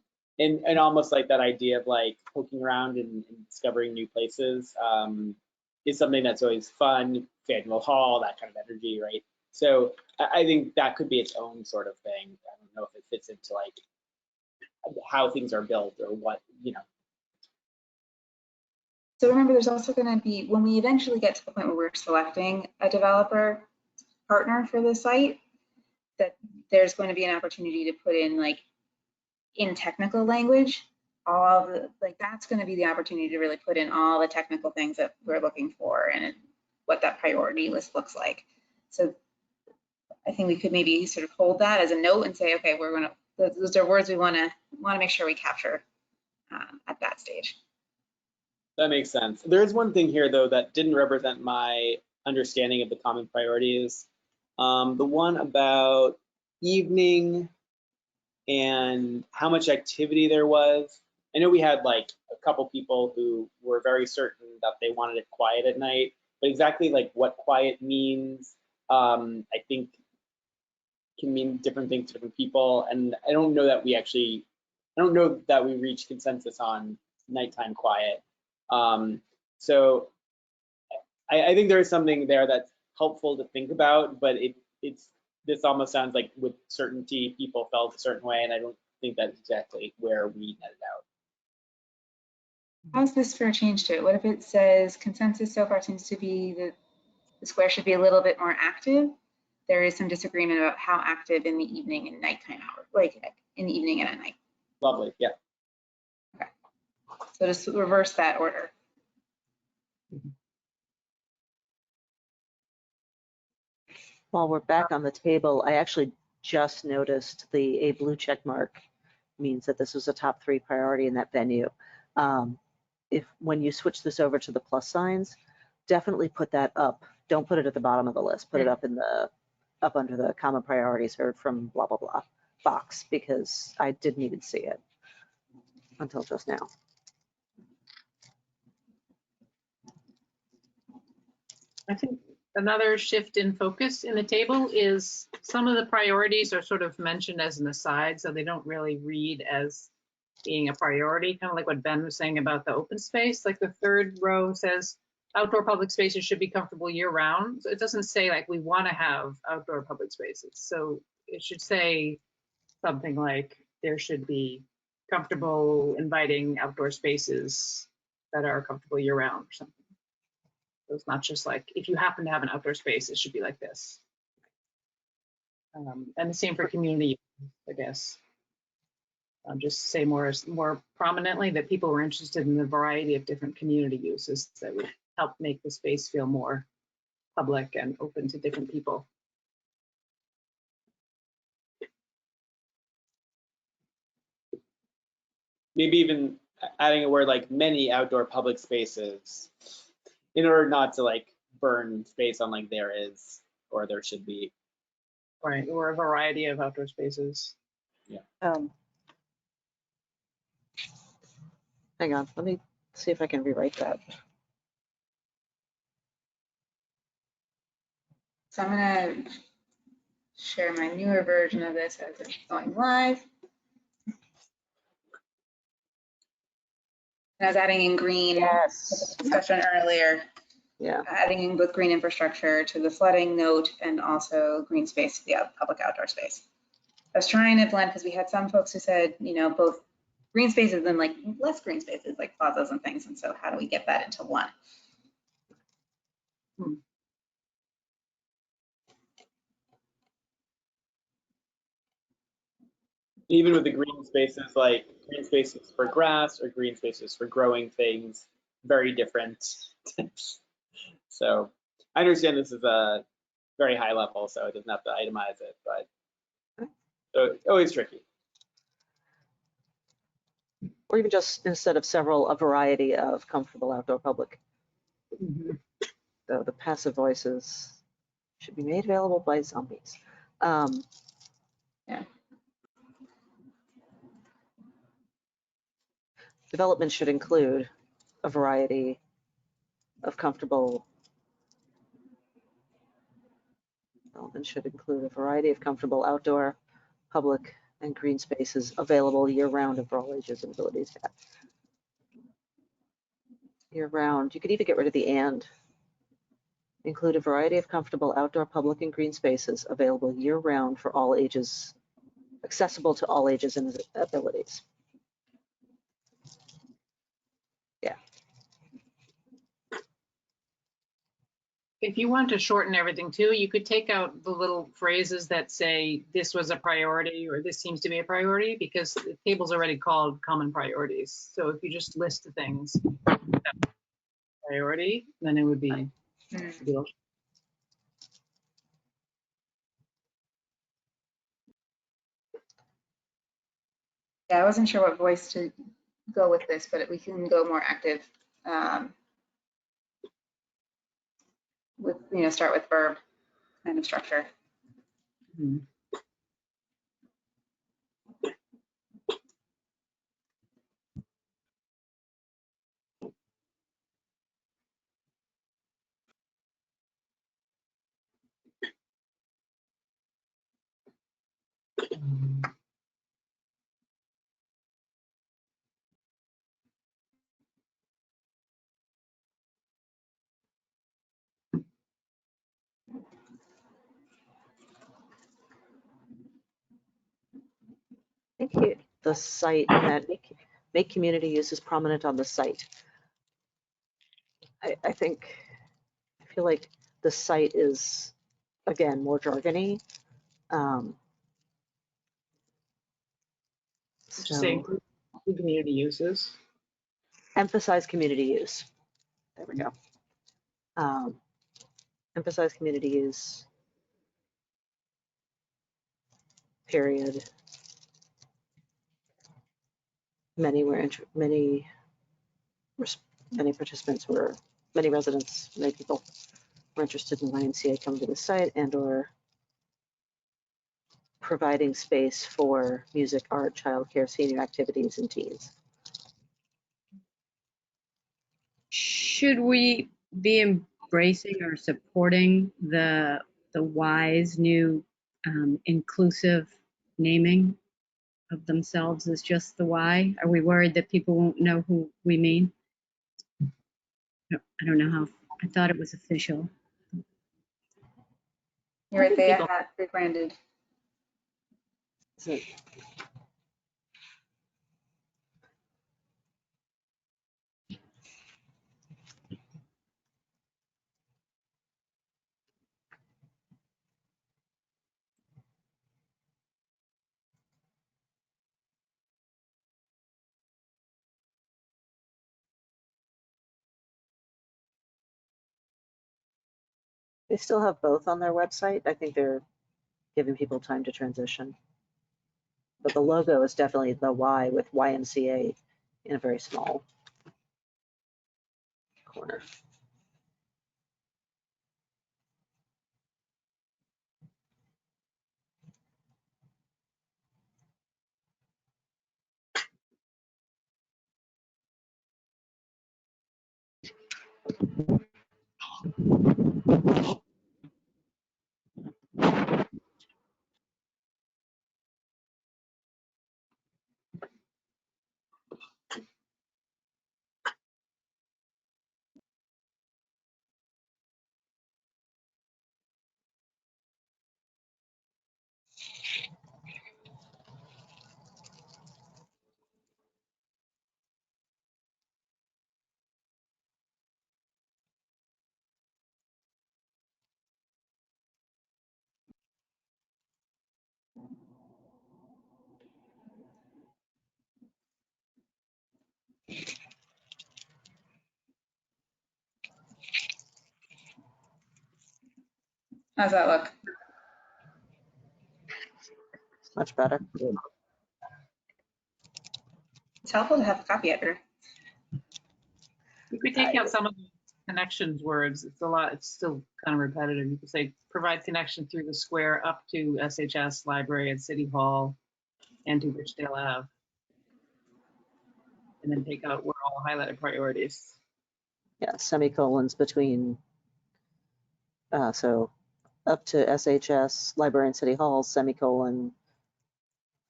almost like that idea of like poking around and discovering new places is something that's always fun. Faneuil Hall, that kind of energy, right? So I think that could be its own sort of thing. I don't know if it fits into like how things are built or what, you know. So remember, there's also going to be, when we eventually get to the point where we're selecting a developer partner for the site, that there's going to be an opportunity to put in like in technical language, all of the, like that's going to be the opportunity to really put in all the technical things that we're looking for and what that priority list looks like. So I think we could maybe sort of hold that as a note and say, okay, we're going to, those are words we want to make sure we capture at that stage. That makes sense. There is one thing here though that didn't represent my understanding of the common priorities. The one about evening and how much activity there was. I know we had like a couple people who were very certain that they wanted it quiet at night, but exactly like what quiet means, I think can mean different things to different people. And I don't know that we reached consensus on nighttime quiet. So I think there is something there that's helpful to think about, but this almost sounds like with certainty people felt a certain way, and I don't think that's exactly where we netted out. How's this for a change to it? What if it says consensus so far seems to be that the square should be a little bit more active? There is some disagreement about how active in the evening and nighttime hours, like in the evening and at night. Lovely, yeah. Okay. So just reverse that order. While we're back on the table, I actually just noticed a blue check mark means that this was a top 3 priority in that venue. If when you switch this over to the plus signs, definitely put that up. Don't put it at the bottom of the list. Put it up under the common priorities heard from blah, blah, blah box, because I didn't even see it until just now. I think another shift in focus in the table is some of the priorities are sort of mentioned as an aside, so they don't really read as being a priority, kind of like what Ben was saying about the open space. Like the third row says, outdoor public spaces should be comfortable year round. So it doesn't say like we want to have outdoor public spaces. So it should say something like there should be comfortable, inviting outdoor spaces that are comfortable year round or something. So it's not just like, if you happen to have an outdoor space, it should be like this. And the same for community, I guess. Just say more prominently that people were interested in the variety of different community uses that would help make the space feel more public and open to different people. Maybe even adding a word like many outdoor public spaces in order not to like burn space on like there is or there should be. Right, or a variety of outdoor spaces. Yeah. Hang on, let me see if I can rewrite that. So I'm gonna share my newer version of this as it's going live. And I was adding in green, Yes. discussion earlier, Yeah. adding in both green infrastructure to the flooding note and also green space to the public outdoor space. I was trying to blend because we had some folks who said, you know, both green spaces and like less green spaces like plazas and things. And so how do we get that into one? Even with the green spaces, like green spaces for grass or green spaces for growing things, very different. So I understand this is a very high level, so it doesn't have to itemize it, but so always tricky. Or even just instead of several, a variety of comfortable outdoor public. So the passive voices should be made available by zombies. Yeah. Development should include a variety of comfortable. Development should include a variety of comfortable outdoor, public, and green spaces available year-round and for all ages and abilities. Year-round, you could even get rid of the and. Include a variety of comfortable outdoor, public, and green spaces available year-round for all ages, accessible to all ages and abilities. Yeah. If you want to shorten everything too, you could take out the little phrases that say this was a priority or this seems to be a priority, because the table's already called common priorities. So if you just list the things priority, then it would be. Yeah, I wasn't sure what voice to go with this, but we can go more active with, you know, start with verb kind of structure. Thank you. The site and that make community uses prominent on the site. I feel like the site is, again, more jargony. Just say community uses. Emphasize community use. There we go. Emphasize community use. period. Many participants were, many residents, many people were interested in YMCA coming to the site and or providing space for music, art, childcare, senior activities, and teens. Should we be embracing or supporting the Y's new inclusive naming of themselves as just the Y? Are we worried that people won't know who we mean? I don't know how, I thought it was official. You're right, they People- have rebranded. So, they still have both on their website. I think they're giving people time to transition. But the logo is definitely the Y with YMCA in a very small corner. How's that look? Much better. It's helpful to have a copy editor. You could take out some of the connections words. It's a lot, it's still kind of repetitive. You could say provide connection through the square up to SHS Library at City Hall and to Richdale Ave. And then take out where all highlighted priorities. Yeah, semicolons between, so up to SHS, Library and City Hall, semicolon.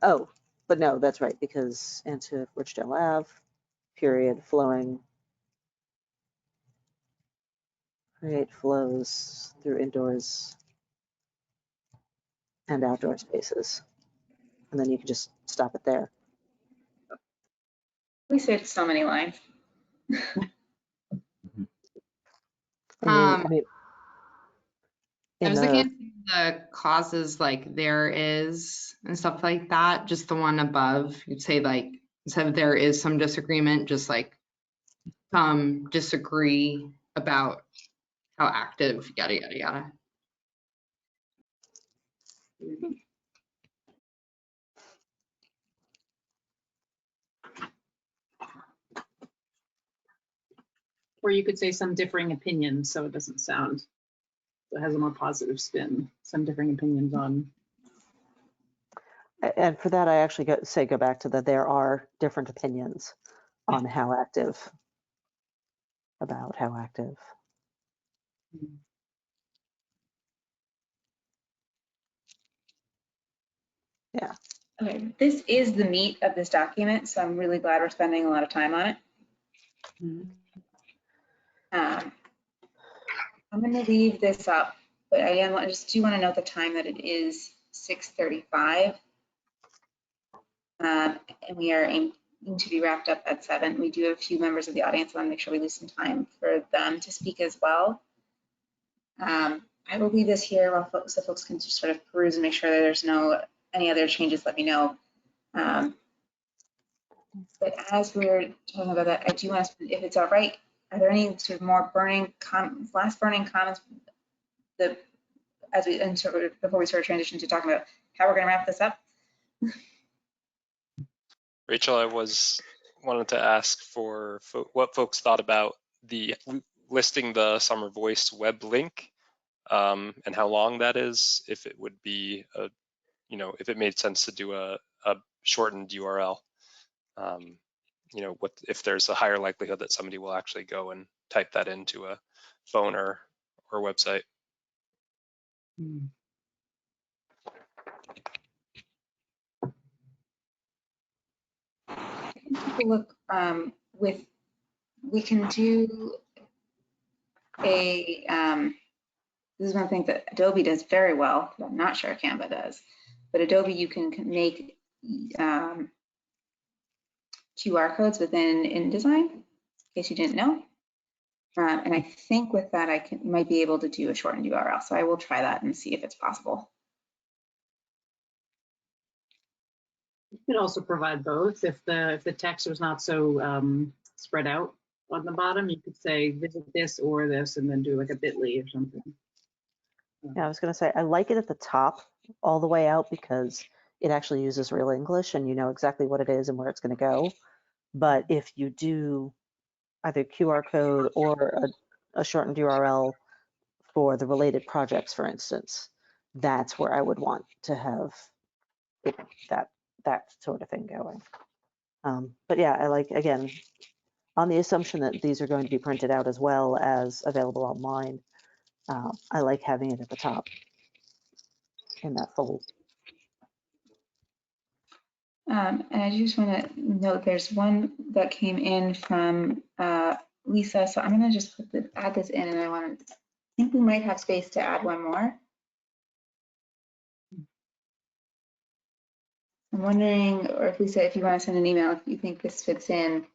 Oh, but no, that's right, because and to Richdale Ave, period, flowing. Create flows through indoors and outdoor spaces. And then you can just stop it there. We saved so many lines. I mean, I in was the, looking at the causes like there is and stuff like that, just the one above, you'd say like, instead of there is some disagreement, just like disagree about how active, yada, yada, yada. Or you could say some differing opinions, so it doesn't sound, it has a more positive spin. Some differing opinions on. and for that, I actually go back to that there are different opinions on how active, about how active. Yeah. Okay, this is the meat of this document, so I'm really glad we're spending a lot of time on it. I'm going to leave this up, but I just do want to note the time that it is 6:35. And we are aiming to be wrapped up at 7. We do have a few members of the audience. I want to make sure we leave some time for them to speak as well. I will leave this here so folks can just sort of peruse and make sure that there's any other changes, let me know. But as we're talking about that, I do want to, if it's all right, are there any sort of more last burning comments before we sort of transition to talking about how we're going to wrap this up? Rachel, I wanted to ask for what folks thought about the listing the Summer Voice web link, and how long that is, if it would be if it made sense to do a shortened URL. What if there's a higher likelihood that somebody will actually go and type that into a phone or website. Take a look we can do a, this is one thing that Adobe does very well, but I'm not sure Canva does. But Adobe, you can make QR codes within InDesign, in case you didn't know. And I think with that, I might be able to do a shortened URL. So I will try that and see if it's possible. You could also provide both. If the text was not so spread out on the bottom, you could say visit this or this, and then do like a bit.ly or something. Yeah, I was going to say, I like it at the top all the way out because it actually uses real English and you know exactly what it is and where it's going to go. But if you do either QR code or a shortened URL for the related projects, for instance, that's where I would want to have that sort of thing going. But yeah, I like, again, on the assumption that these are going to be printed out as well as available online, I like having it at the top in that fold. And I just want to note there's one that came in from Lisa. So I'm going to just add this in, and I think we might have space to add one more. I'm wondering, or if Lisa, if you want to send an email, if you think this fits in.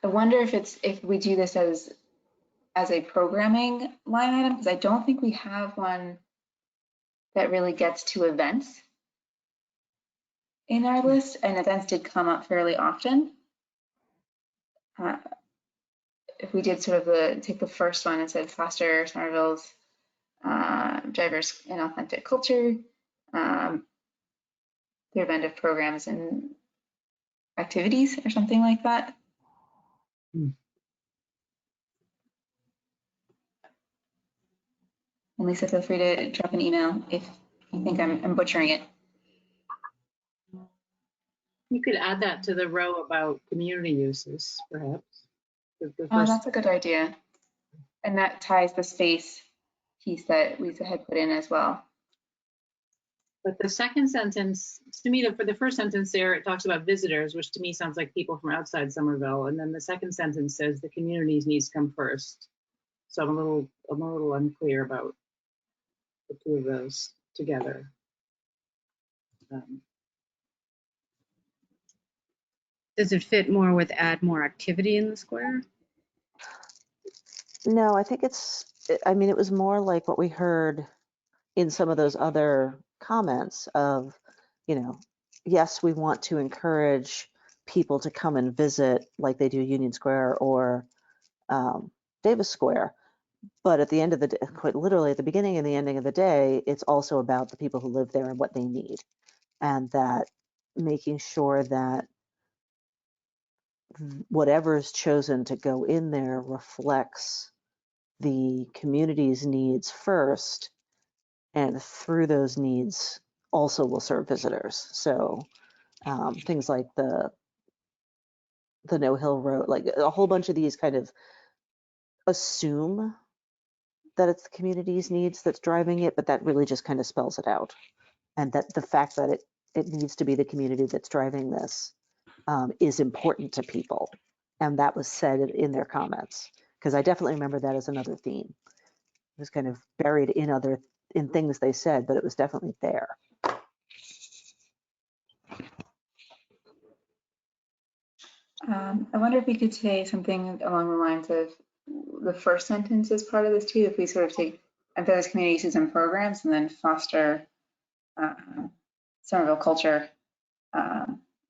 I wonder if we do this as a programming line item, because I don't think we have one that really gets to events in our list, and events did come up fairly often. If we did sort of take the first one and said foster Somerville's diverse and authentic culture, their event of programs and activities or something like that. And Lisa, feel free to drop an email if you think I'm butchering it. You could add that to the row about community uses, perhaps. Oh, that's a good idea. And that ties the space piece that Lisa had put in as well. But the second sentence, to me, for the first sentence there, it talks about visitors, which to me sounds like people from outside Somerville. And then the second sentence says the community's needs come first. So I'm a little unclear about the two of those together. Does it fit more with add more activity in the square? No, I think it was more like what we heard in some of those other comments of, yes, we want to encourage people to come and visit like they do Union Square or Davis Square. But at the end of the day, quite literally at the beginning and the ending of the day, it's also about the people who live there and what they need. And that making sure that whatever is chosen to go in there reflects the community's needs first, and through those needs also will serve visitors. So things like the No Hill Road, like a whole bunch of these kind of assume that it's the community's needs that's driving it, but that really just kind of spells it out. And that the fact that it needs to be the community that's driving this is important to people. And that was said in their comments, because I definitely remember that as another theme. It was kind of buried in things they said, but it was definitely there. I wonder if we could say something along the lines of the first sentence as part of this too, if we sort of take emphasize community uses and programs and then foster Somerville culture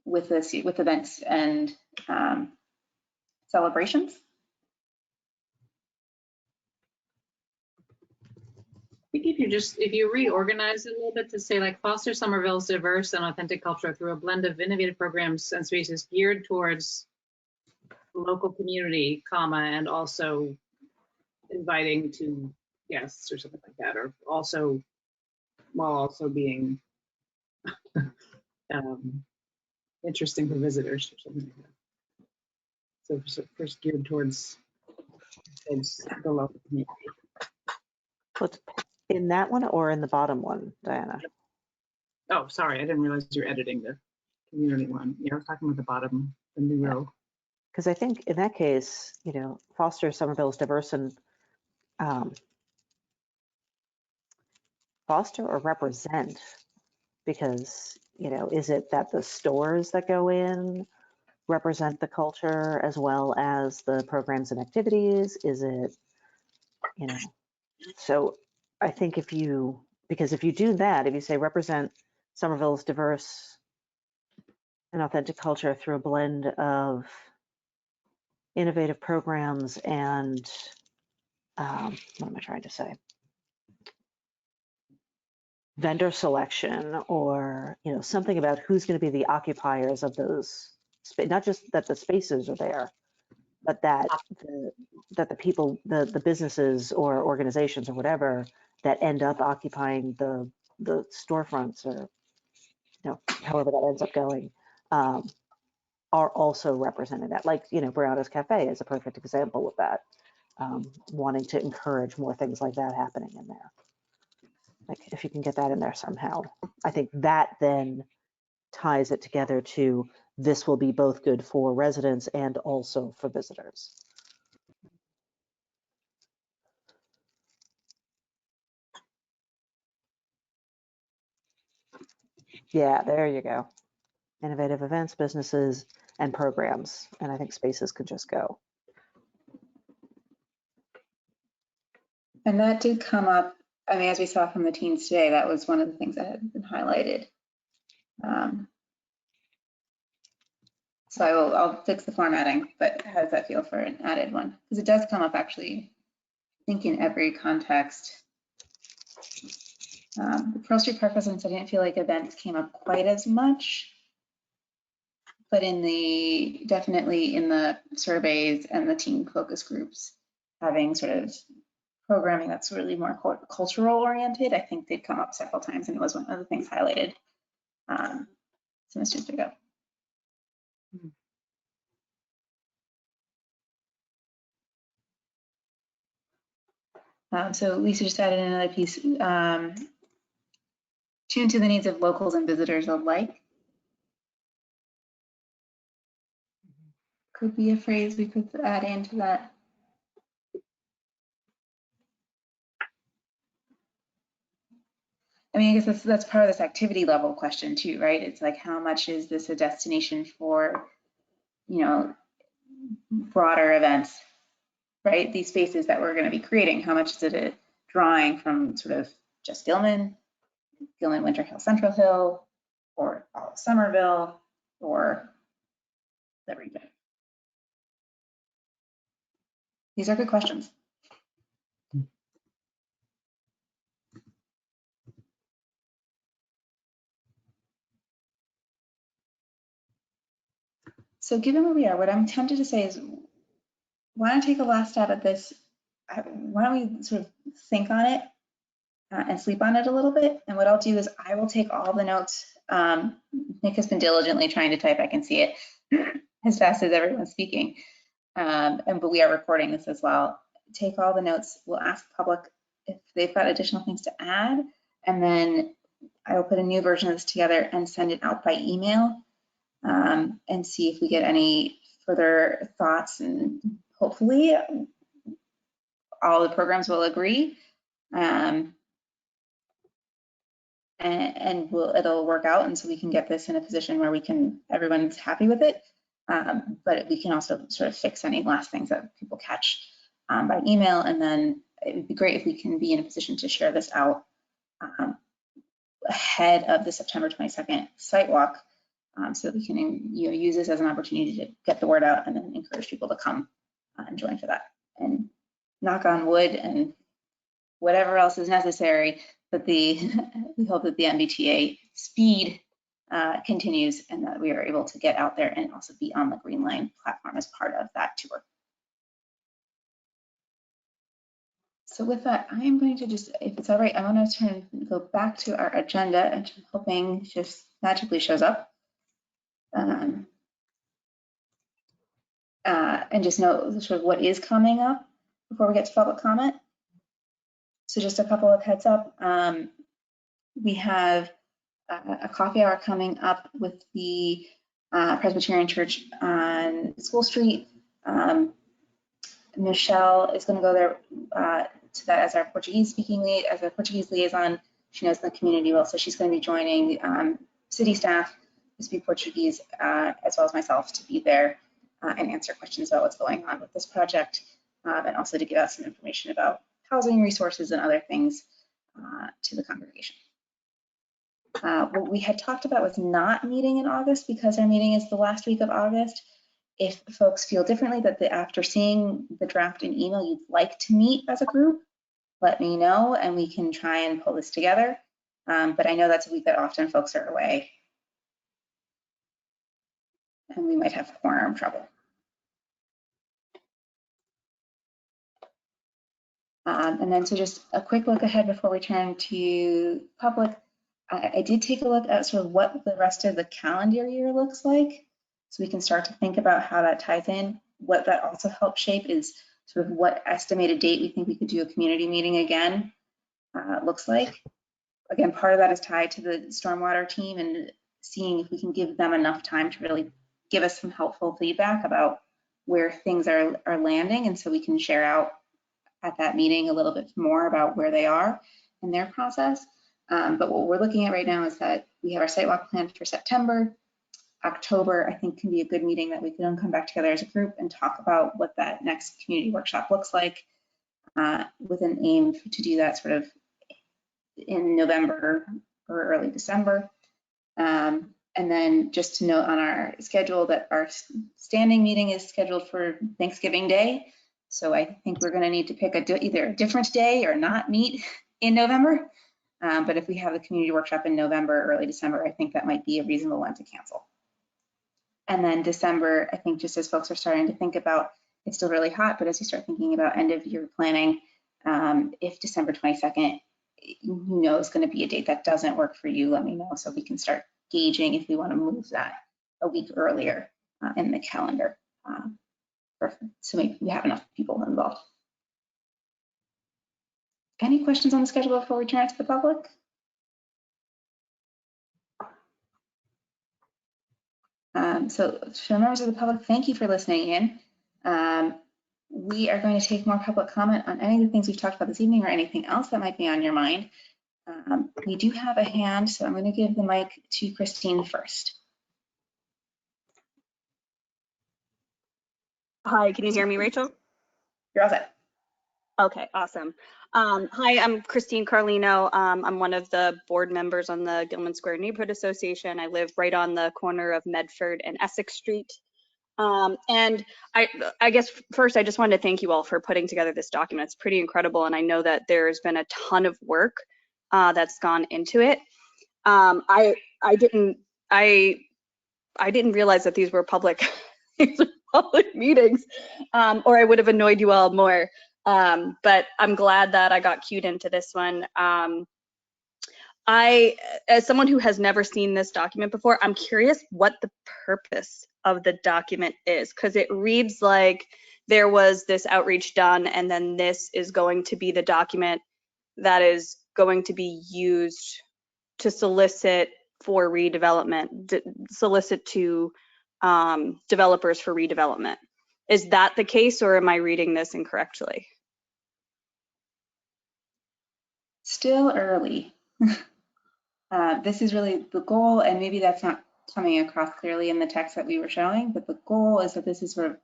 with events and celebrations. I think if you reorganize it a little bit to say like foster Somerville's diverse and authentic culture through a blend of innovative programs and spaces geared towards the local community, comma, and also inviting to guests or something like that, or also while also being interesting for visitors or something like that. So first geared towards the local community. What's in that one or in the bottom one, Diana? Oh, sorry, I didn't realize you were editing the community one. Yeah, I was talking about the bottom, the new row. Because I think in that case, you know, foster Somerville's diverse and foster or represent, because, you know, is it that the stores that go in represent the culture as well as the programs and activities? Is it, you know, so I think because if you do that, if you say represent Somerville's diverse and authentic culture through a blend of innovative programs and what am I trying to say? Vendor selection, or, you know, something about who's going to be the occupiers of those, not just that the spaces are there, but that the people, the businesses or organizations or whatever that end up occupying the storefronts, or, you know, however that ends up going, are also represented. That, like, you know, Brianna's Cafe is a perfect example of that, wanting to encourage more things like that happening in there. Like, if you can get that in there somehow, I think that then ties it together to this will be both good for residents and also for visitors. Yeah, there you go. Innovative events, businesses, and programs. And I think spaces could just go. And that did come up, I mean, as we saw from the teens today, that was one of the things that had been highlighted. So I'll fix the formatting, but how does that feel for an added one? Because it does come up actually, I think, in every context. The Pearl Street Park residents, I didn't feel like events came up quite as much, but definitely in the surveys and the teen focus groups, having sort of programming that's really more cultural oriented, I think they'd come up several times, and it was one of the things highlighted semesters ago. So Lisa just added another piece, tuned to the needs of locals and visitors alike. Could be a phrase we could add into that. I mean, I guess that's part of this activity level question too, right? It's like, how much is this a destination for, you know, broader events, right? These spaces that we're going to be creating, how much is it a drawing from sort of just Gilman, Winter Hill, Central Hill, or all of Somerville, or the region? These are good questions. So given where we are, what I'm tempted to say is, why don't I take a last stab at this? Why don't we sort of think on it and sleep on it a little bit? And what I'll do is I will take all the notes. Nick has been diligently trying to type. I can see it as fast as everyone's speaking. But we are recording this as well. Take all the notes. We'll ask the public if they've got additional things to add. And then I will put a new version of this together and send it out by email and see if we get any further thoughts. And hopefully all the programs will agree. And it'll work out, and so we can get this in a position where everyone's happy with it. But we can also sort of fix any last things that people catch by email, and then it would be great if we can be in a position to share this out ahead of the September 22nd site walk, so that we can use this as an opportunity to get the word out and then encourage people to come and join for that. And knock on wood and whatever else is necessary, that we hope that the MBTA speed continues and that we are able to get out there and also be on the Green Line platform as part of that tour. So with that, I am going to just, if it's all right, I want to go back to our agenda, and I'm hoping just magically shows up. And just know sort of what is coming up before we get to public comment. So just a couple of heads up. We have a coffee hour coming up with the Presbyterian Church on School Street. Michelle is going to go there to that as our Portuguese liaison. She knows the community well, so she's going to be joining city staff to speak Portuguese, as well as myself, to be there and answer questions about what's going on with this project, and also to give us some information about housing resources and other things to the congregation. What we had talked about was not meeting in August because our meeting is the last week of August. If folks feel differently, that after seeing the draft in email, you'd like to meet as a group, let me know and we can try and pull this together. But I know that's a week that often folks are away and we might have quorum trouble. And then so just a quick look ahead before we turn to public. I did take a look at sort of what the rest of the calendar year looks like, so we can start to think about how that ties in. What that also helps shape is sort of what estimated date we think we could do a community meeting again looks like. Again, part of that is tied to the stormwater team and seeing if we can give them enough time to really give us some helpful feedback about where things are landing, and so we can share out at that meeting a little bit more about where they are in their process. But what we're looking at right now is that we have our site walk planned for September. October, I think, can be a good meeting that we can come back together as a group and talk about what that next community workshop looks like, with an aim to do that sort of in November or early December. And then just to note on our schedule that our standing meeting is scheduled for Thanksgiving Day. So I think we're going to need to pick either a different day or not meet in November. But if we have the community workshop in November, early December, I think that might be a reasonable one to cancel. And then December, I think just as folks are starting to think about, it's still really hot, but as you start thinking about end of year planning, if December 22nd, you know, is going to be a date that doesn't work for you, let me know so we can start gauging if we want to move that a week earlier in the calendar. So maybe we have enough people involved. Any questions on the schedule before we turn it to the public? So members of the public, thank you for listening in. We are going to take more public comment on any of the things we've talked about this evening or anything else that might be on your mind. We do have a hand, so I'm going to give the mic to Christine first. Hi, can you hear me, Rachel? You're all set. Okay, awesome. Hi, I'm Christine Carlino. I'm one of the board members on the Gilman Square Neighborhood Association. I live right on the corner of Medford and Essex Street. And I guess first, I just wanted to thank you all for putting together this document. It's pretty incredible, and I know that there's been a ton of work that's gone into it. I didn't realize that these were public public meetings, or I would have annoyed you all more. But I'm glad that I got cued into this one. As someone who has never seen this document before, I'm curious what the purpose of the document is, because it reads like there was this outreach done, and then this is going to be the document that is going to be used to solicit for redevelopment, solicit to developers for redevelopment. Is that the case, or am I reading this incorrectly? Still early. This is really the goal, and maybe that's not coming across clearly in the text that we were showing, but the goal is that this is sort of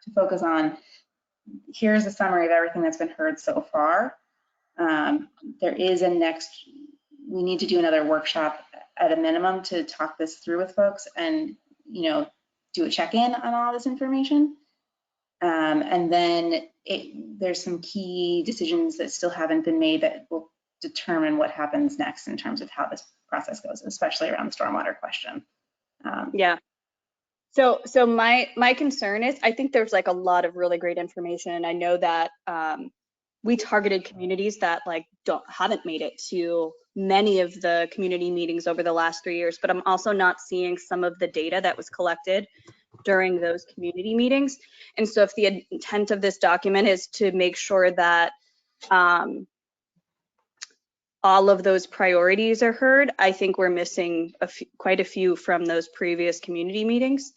to focus on, here's a summary of everything that's been heard so far. There is we need to do another workshop at a minimum to talk this through with folks and, you know, do a check-in on all this information. And then there's some key decisions that still haven't been made that will determine what happens next in terms of how this process goes, especially around the stormwater question. Yeah. So my concern is, I think there's like a lot of really great information, and I know that we targeted communities that like haven't made it to many of the community meetings over the last 3 years, but I'm also not seeing some of the data that was collected during those community meetings. And so if the intent of this document is to make sure that all of those priorities are heard, I think we're missing quite a few from those previous community meetings.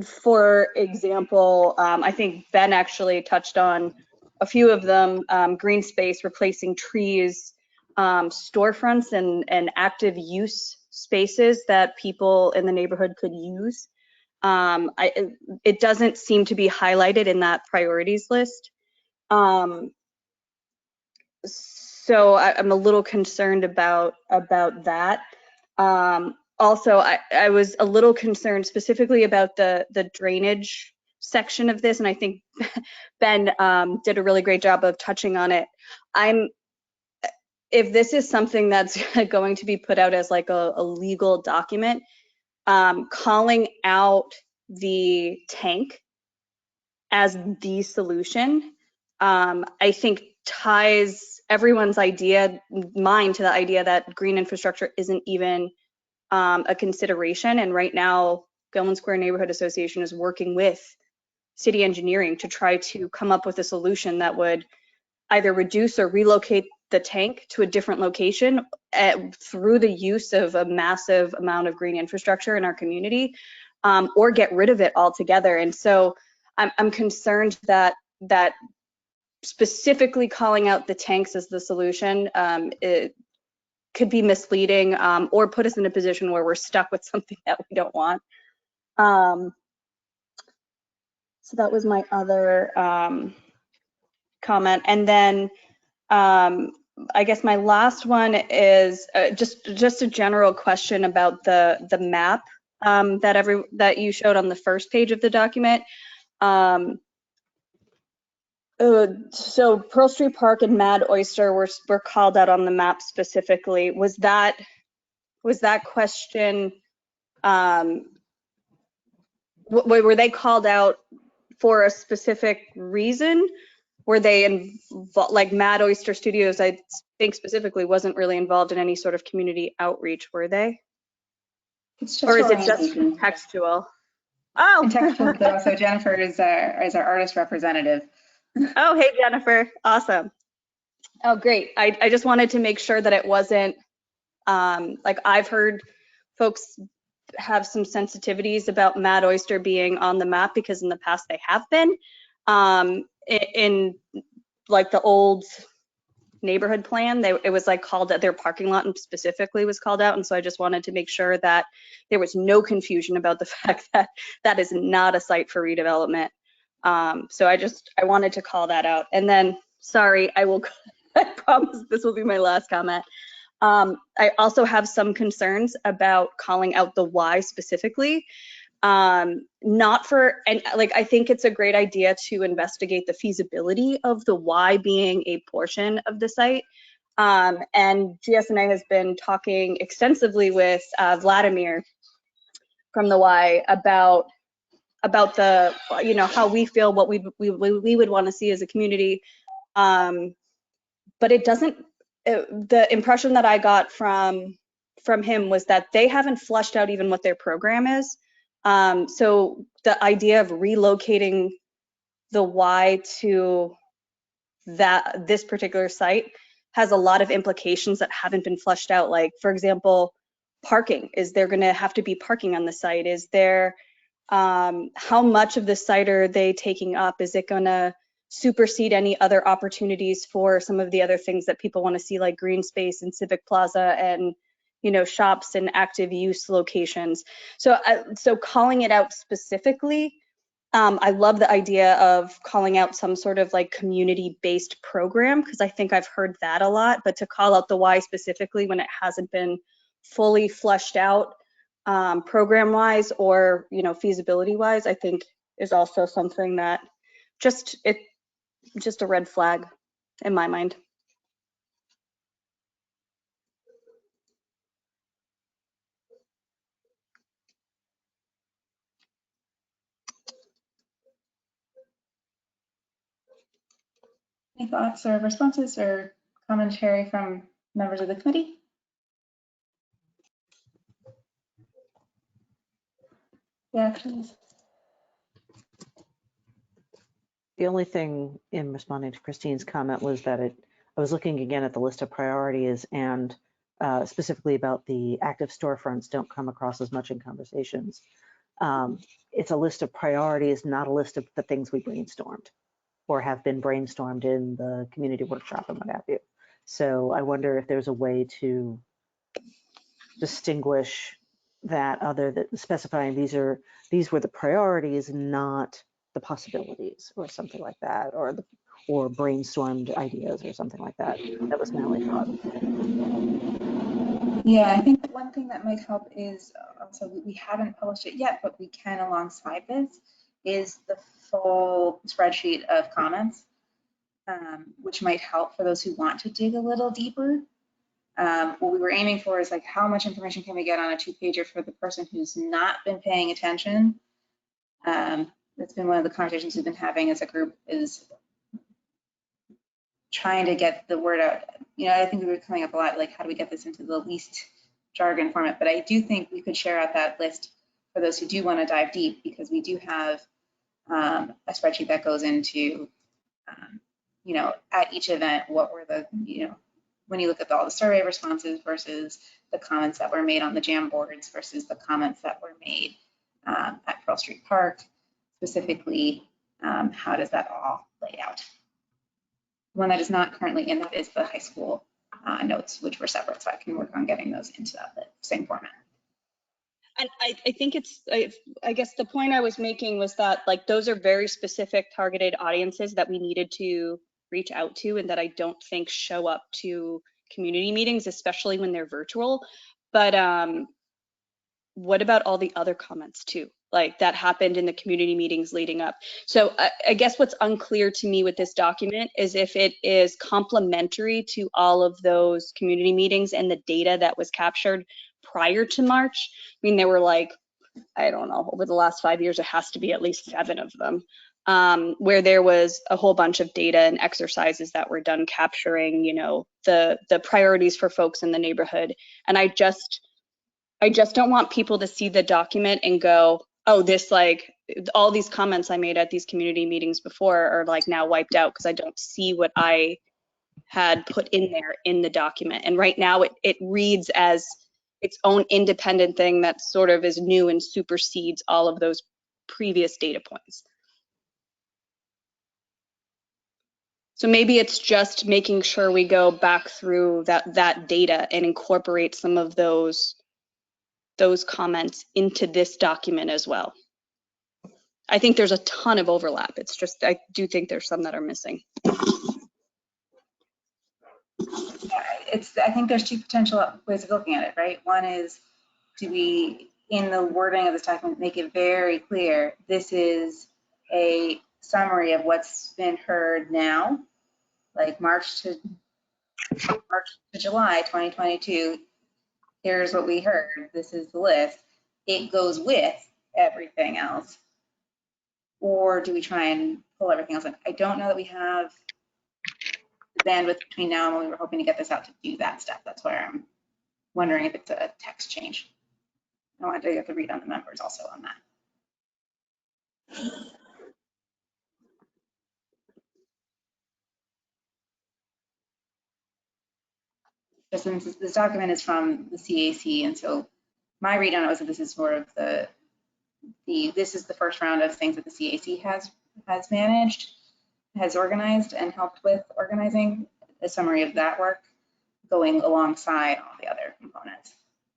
For example, I think Ben actually touched on a few of them: green space, replacing trees, storefronts, and active use spaces that people in the neighborhood could use. It doesn't seem to be highlighted in that priorities list. So I'm a little concerned about that. Also, I was a little concerned specifically about the drainage section of this, and I think Ben did a really great job of touching on it. If this is something that's going to be put out as like a legal document, calling out the tank as the solution, I think ties everyone's mind to the idea that green infrastructure isn't even a consideration. And right now, Gilman Square Neighborhood Association is working with city engineering to try to come up with a solution that would either reduce or relocate the tank to a different location through the use of a massive amount of green infrastructure in our community, or get rid of it altogether. And so I'm concerned that specifically calling out the tanks as the solution, it could be misleading, or put us in a position where we're stuck with something that we don't want. So that was my other comment. And then I guess my last one is just a general question about the map that you showed on the first page of the document. So Pearl Street Park and Mad Oyster were called out on the map specifically. Was that question, were they called out for a specific reason? Were they like Mad Oyster Studios, I think specifically, wasn't really involved in any sort of community outreach, were they? It's just or is it just orientation. textual? Oh, And textual, but also Jennifer is our artist representative. Oh, hey, Jennifer. Awesome. Oh, great. I just wanted to make sure that it wasn't, like I've heard folks have some sensitivities about Mad Oyster being on the map because in the past they have been. In like the old neighborhood plan, it was like called out, their parking lot specifically was called out. And so I just wanted to make sure that there was no confusion about the fact that that is not a site for redevelopment. So I wanted to call that out. And then, sorry, I promise this will be my last comment. I also have some concerns about calling out the why specifically. Not for, and like, I think it's a great idea to investigate the feasibility of the why being a portion of the site. And GSNA has been talking extensively with Vladimir from the why about the, how we feel, what we would want to see as a community. But it doesn't, the impression that I got from him was that they haven't fleshed out even what their program is. So the idea of relocating the why to this particular site has a lot of implications that haven't been fleshed out. Like, for example, parking. Is there going to have to be parking on the site? Is there, how much of the site are they taking up? Is it going to supersede any other opportunities for some of the other things that people want to see, like green space and Civic Plaza and, shops and active use locations? So calling it out specifically, I love the idea of calling out some sort of like community-based program, because I think I've heard that a lot, but to call out the why specifically when it hasn't been fully fleshed out, program wise or, you know, feasibility wise, I think is also something that just a red flag in my mind. Any thoughts or responses or commentary from members of the committee? Yeah, please. The only thing in responding to Christine's comment was that I was looking again at the list of priorities and specifically about the active storefronts don't come across as much in conversations. It's a list of priorities, not a list of the things we brainstormed or have been brainstormed in the community workshop and what have you. So I wonder if there's a way to distinguish that other than specifying these were the priorities, not the possibilities or something like that, or brainstormed ideas or something like that. That was my only thought. Yeah, I think one thing that might help is also we haven't published it yet, but we can alongside this is the full spreadsheet of comments, which might help for those who want to dig a little deeper. What we were aiming for is like how much information can we get on a 2-pager for the person who's not been paying attention. That's been one of the conversations we've been having as a group, is trying to get the word out. You know, I think we were coming up a lot, like how do we get this into the least jargon format, but I do think we could share out that list for those who do want to dive deep, because we do have a spreadsheet that goes into, you know, at each event, what were the, you know, when you look at all the survey responses versus the comments that were made on the jam boards versus the comments that were made at Pearl Street Park, specifically, how does that all lay out? One that is not currently in that is the high school notes, which were separate, so I can work on getting those into that same format. And I think I guess the point I was making was that like those are very specific targeted audiences that we needed to reach out to and that I don't think show up to community meetings, especially when they're virtual. But what about all the other comments too? Like that happened in the community meetings leading up. So I guess what's unclear to me with this document is if it is complementary to all of those community meetings and the data that was captured prior to March. I mean, there were like, I don't know, over the last 5 years, there has to be at least 7 of them, where there was a whole bunch of data and exercises that were done capturing, you know, the priorities for folks in the neighborhood. And I just don't want people to see the document and go, oh, this like all these comments I made at these community meetings before are like now wiped out because I don't see what I had put in there in the document. And right now it reads as its own independent thing that sort of is new and supersedes all of those previous data points. So maybe it's just making sure we go back through that data and incorporate some of those comments into this document as well. I think there's a ton of overlap. It's just, I do think there's some that are missing. I think there's 2 potential ways of looking at it, right? One is, do we, in the wording of this document, make it very clear, this is a summary of what's been heard now, like March to July 2022, here's what we heard, this is the list. It goes with everything else. Or do we try and pull everything else in? I don't know that we have the bandwidth between now and when we were hoping to get this out to do that step. That's where I'm wondering if it's a text change. I wanted to get to read on the members also on that. Just since this document is from the CAC, and so my read on it was that this is sort of this is the first round of things that the CAC has managed, has organized and helped with organizing. A summary of that work going alongside all the other components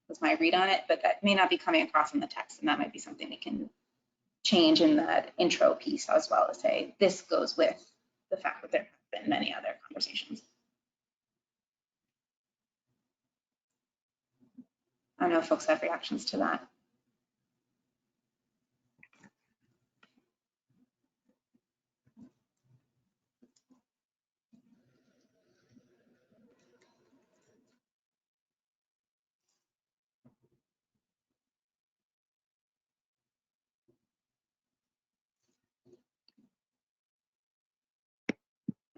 was my read on it, but that may not be coming across in the text, and that might be something we can change in that intro piece as well, as say this goes with the fact that there have been many other conversations. I don't know if folks have reactions to that.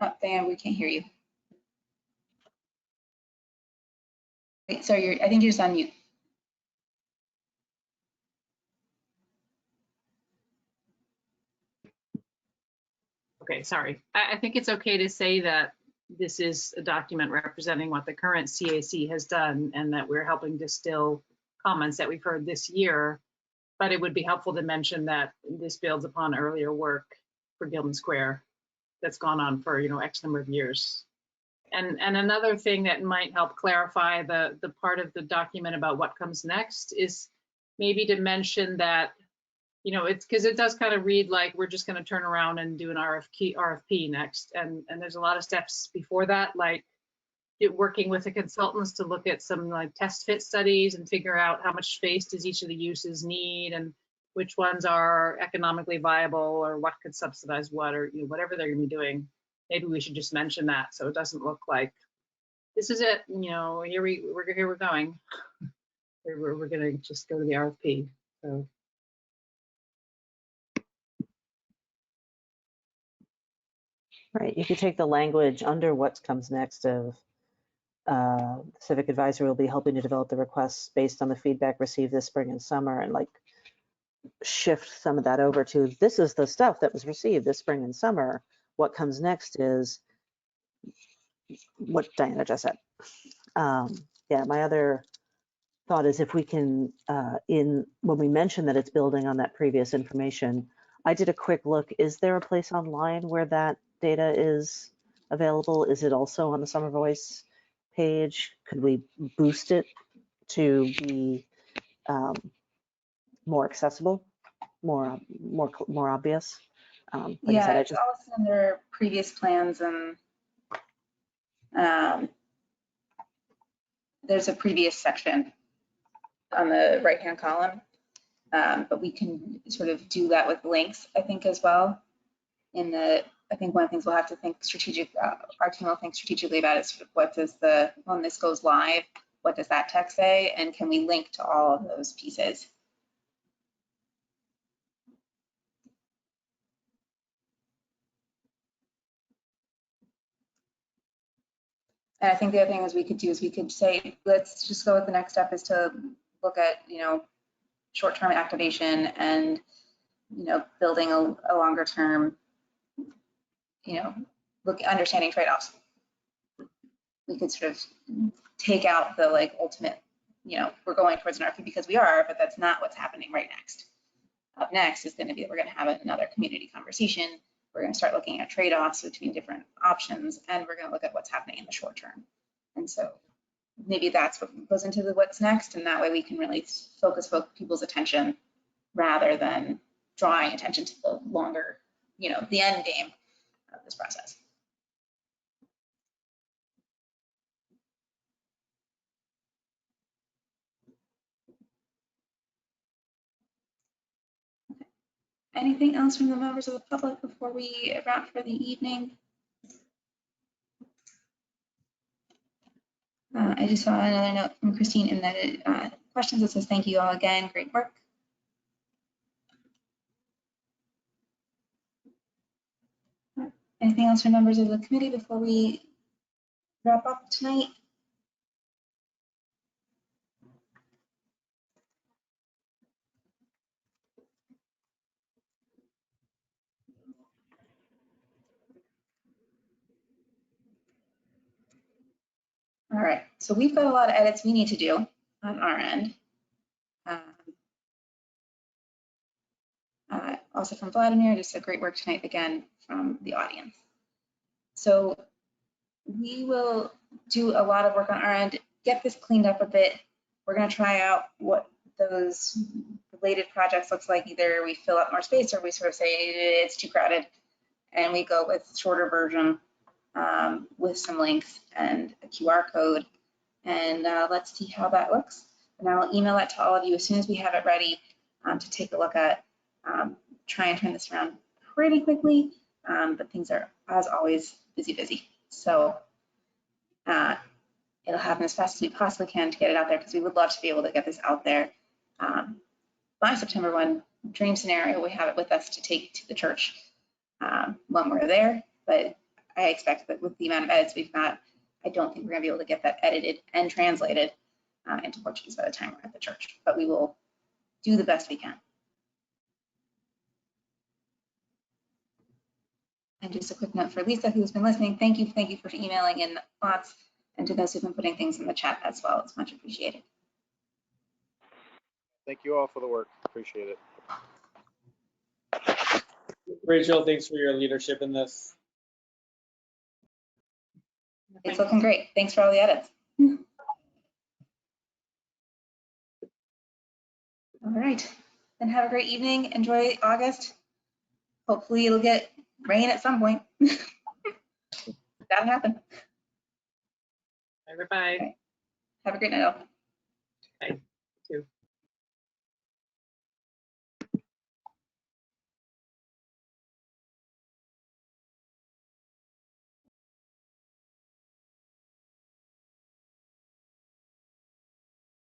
Oh, Dan, we can't hear you. Wait, sorry, I think you're just on mute. Okay, sorry. I think it's okay to say that this is a document representing what the current CAC has done and that we're helping distill comments that we've heard this year. But it would be helpful to mention that this builds upon earlier work for Gilman Square that's gone on for, X number of years. And another thing that might help clarify the part of the document about what comes next is maybe to mention that, it's because it does kind of read like we're just going to turn around and do an RFP next. And there's a lot of steps before that, like working with the consultants to look at some like test fit studies and figure out how much space does each of the uses need and which ones are economically viable or what could subsidize what, or whatever they're going to be doing. Maybe we should just mention that so it doesn't look like this is it. Here we're going. We're going to just go to the RFP. So. Right, you could take the language under what comes next of Civic Advisory will be helping to develop the requests based on the feedback received this spring and summer, and like shift some of that over to this is the stuff that was received this spring and summer. What comes next is what Diana just said. Yeah, my other thought is if we can, when we mention that it's building on that previous information, I did a quick look. Is there a place online where that data is available? Is it also on the Summer Voice page? Could we boost it to be more accessible, more obvious? Like I said, It's also under previous plans, and there's a previous section on the right-hand column, but we can sort of do that with links, I think, as well. I think one of the things we'll have to think our team will think strategically about is what does when this goes live, what does that text say, and can we link to all of those pieces? And I think the other thing is we could say, let's just go with the next step is to look at, short-term activation and, building a longer term, understanding trade-offs. We could sort of take out the ultimate, we're going towards an RFP because we are, but that's not what's happening right next. Up next is going to be, we're going to have another community conversation. We're going to start looking at trade-offs between different options, and we're going to look at what's happening in the short term. And so maybe that's what goes into what's next, and that way we can really focus people's attention rather than drawing attention to the longer, the end game of this process. Anything else from the members of the public before we wrap for the evening? I just saw another note from Christine in the questions that says, thank you all again, great work. Anything else from members of the committee before we wrap up tonight? All right, so we've got a lot of edits we need to do on our end. Also from Vladimir, just a great work tonight again from the audience. So we will do a lot of work on our end, get this cleaned up a bit. We're going to try out what those related projects looks like. Either we fill up more space or we sort of say it's too crowded and we go with shorter version with some links and a QR code. And let's see how that looks. And I will email it to all of you as soon as we have it ready to take a look at. Try and turn this around pretty quickly, but things are, as always, busy. So it'll happen as fast as we possibly can to get it out there, because we would love to be able to get this out there by September 1. Dream scenario, we have it with us to take to the church when we're there, but I expect that with the amount of edits we've got, I don't think we're gonna be able to get that edited and translated into Portuguese by the time we're at the church, but we will do the best we can. And just a quick note for Lisa, who's been listening, thank you for emailing in thoughts, and to those who've been putting things in the chat as well. It's much appreciated. Thank you all for the work. Appreciate it. Rachel, thanks for your leadership in this. It's looking great. Thanks for all the edits. All right, then have a great evening. Enjoy August. Hopefully it'll get rain at some point. That'll happen. Bye. Have a great night all. Bye.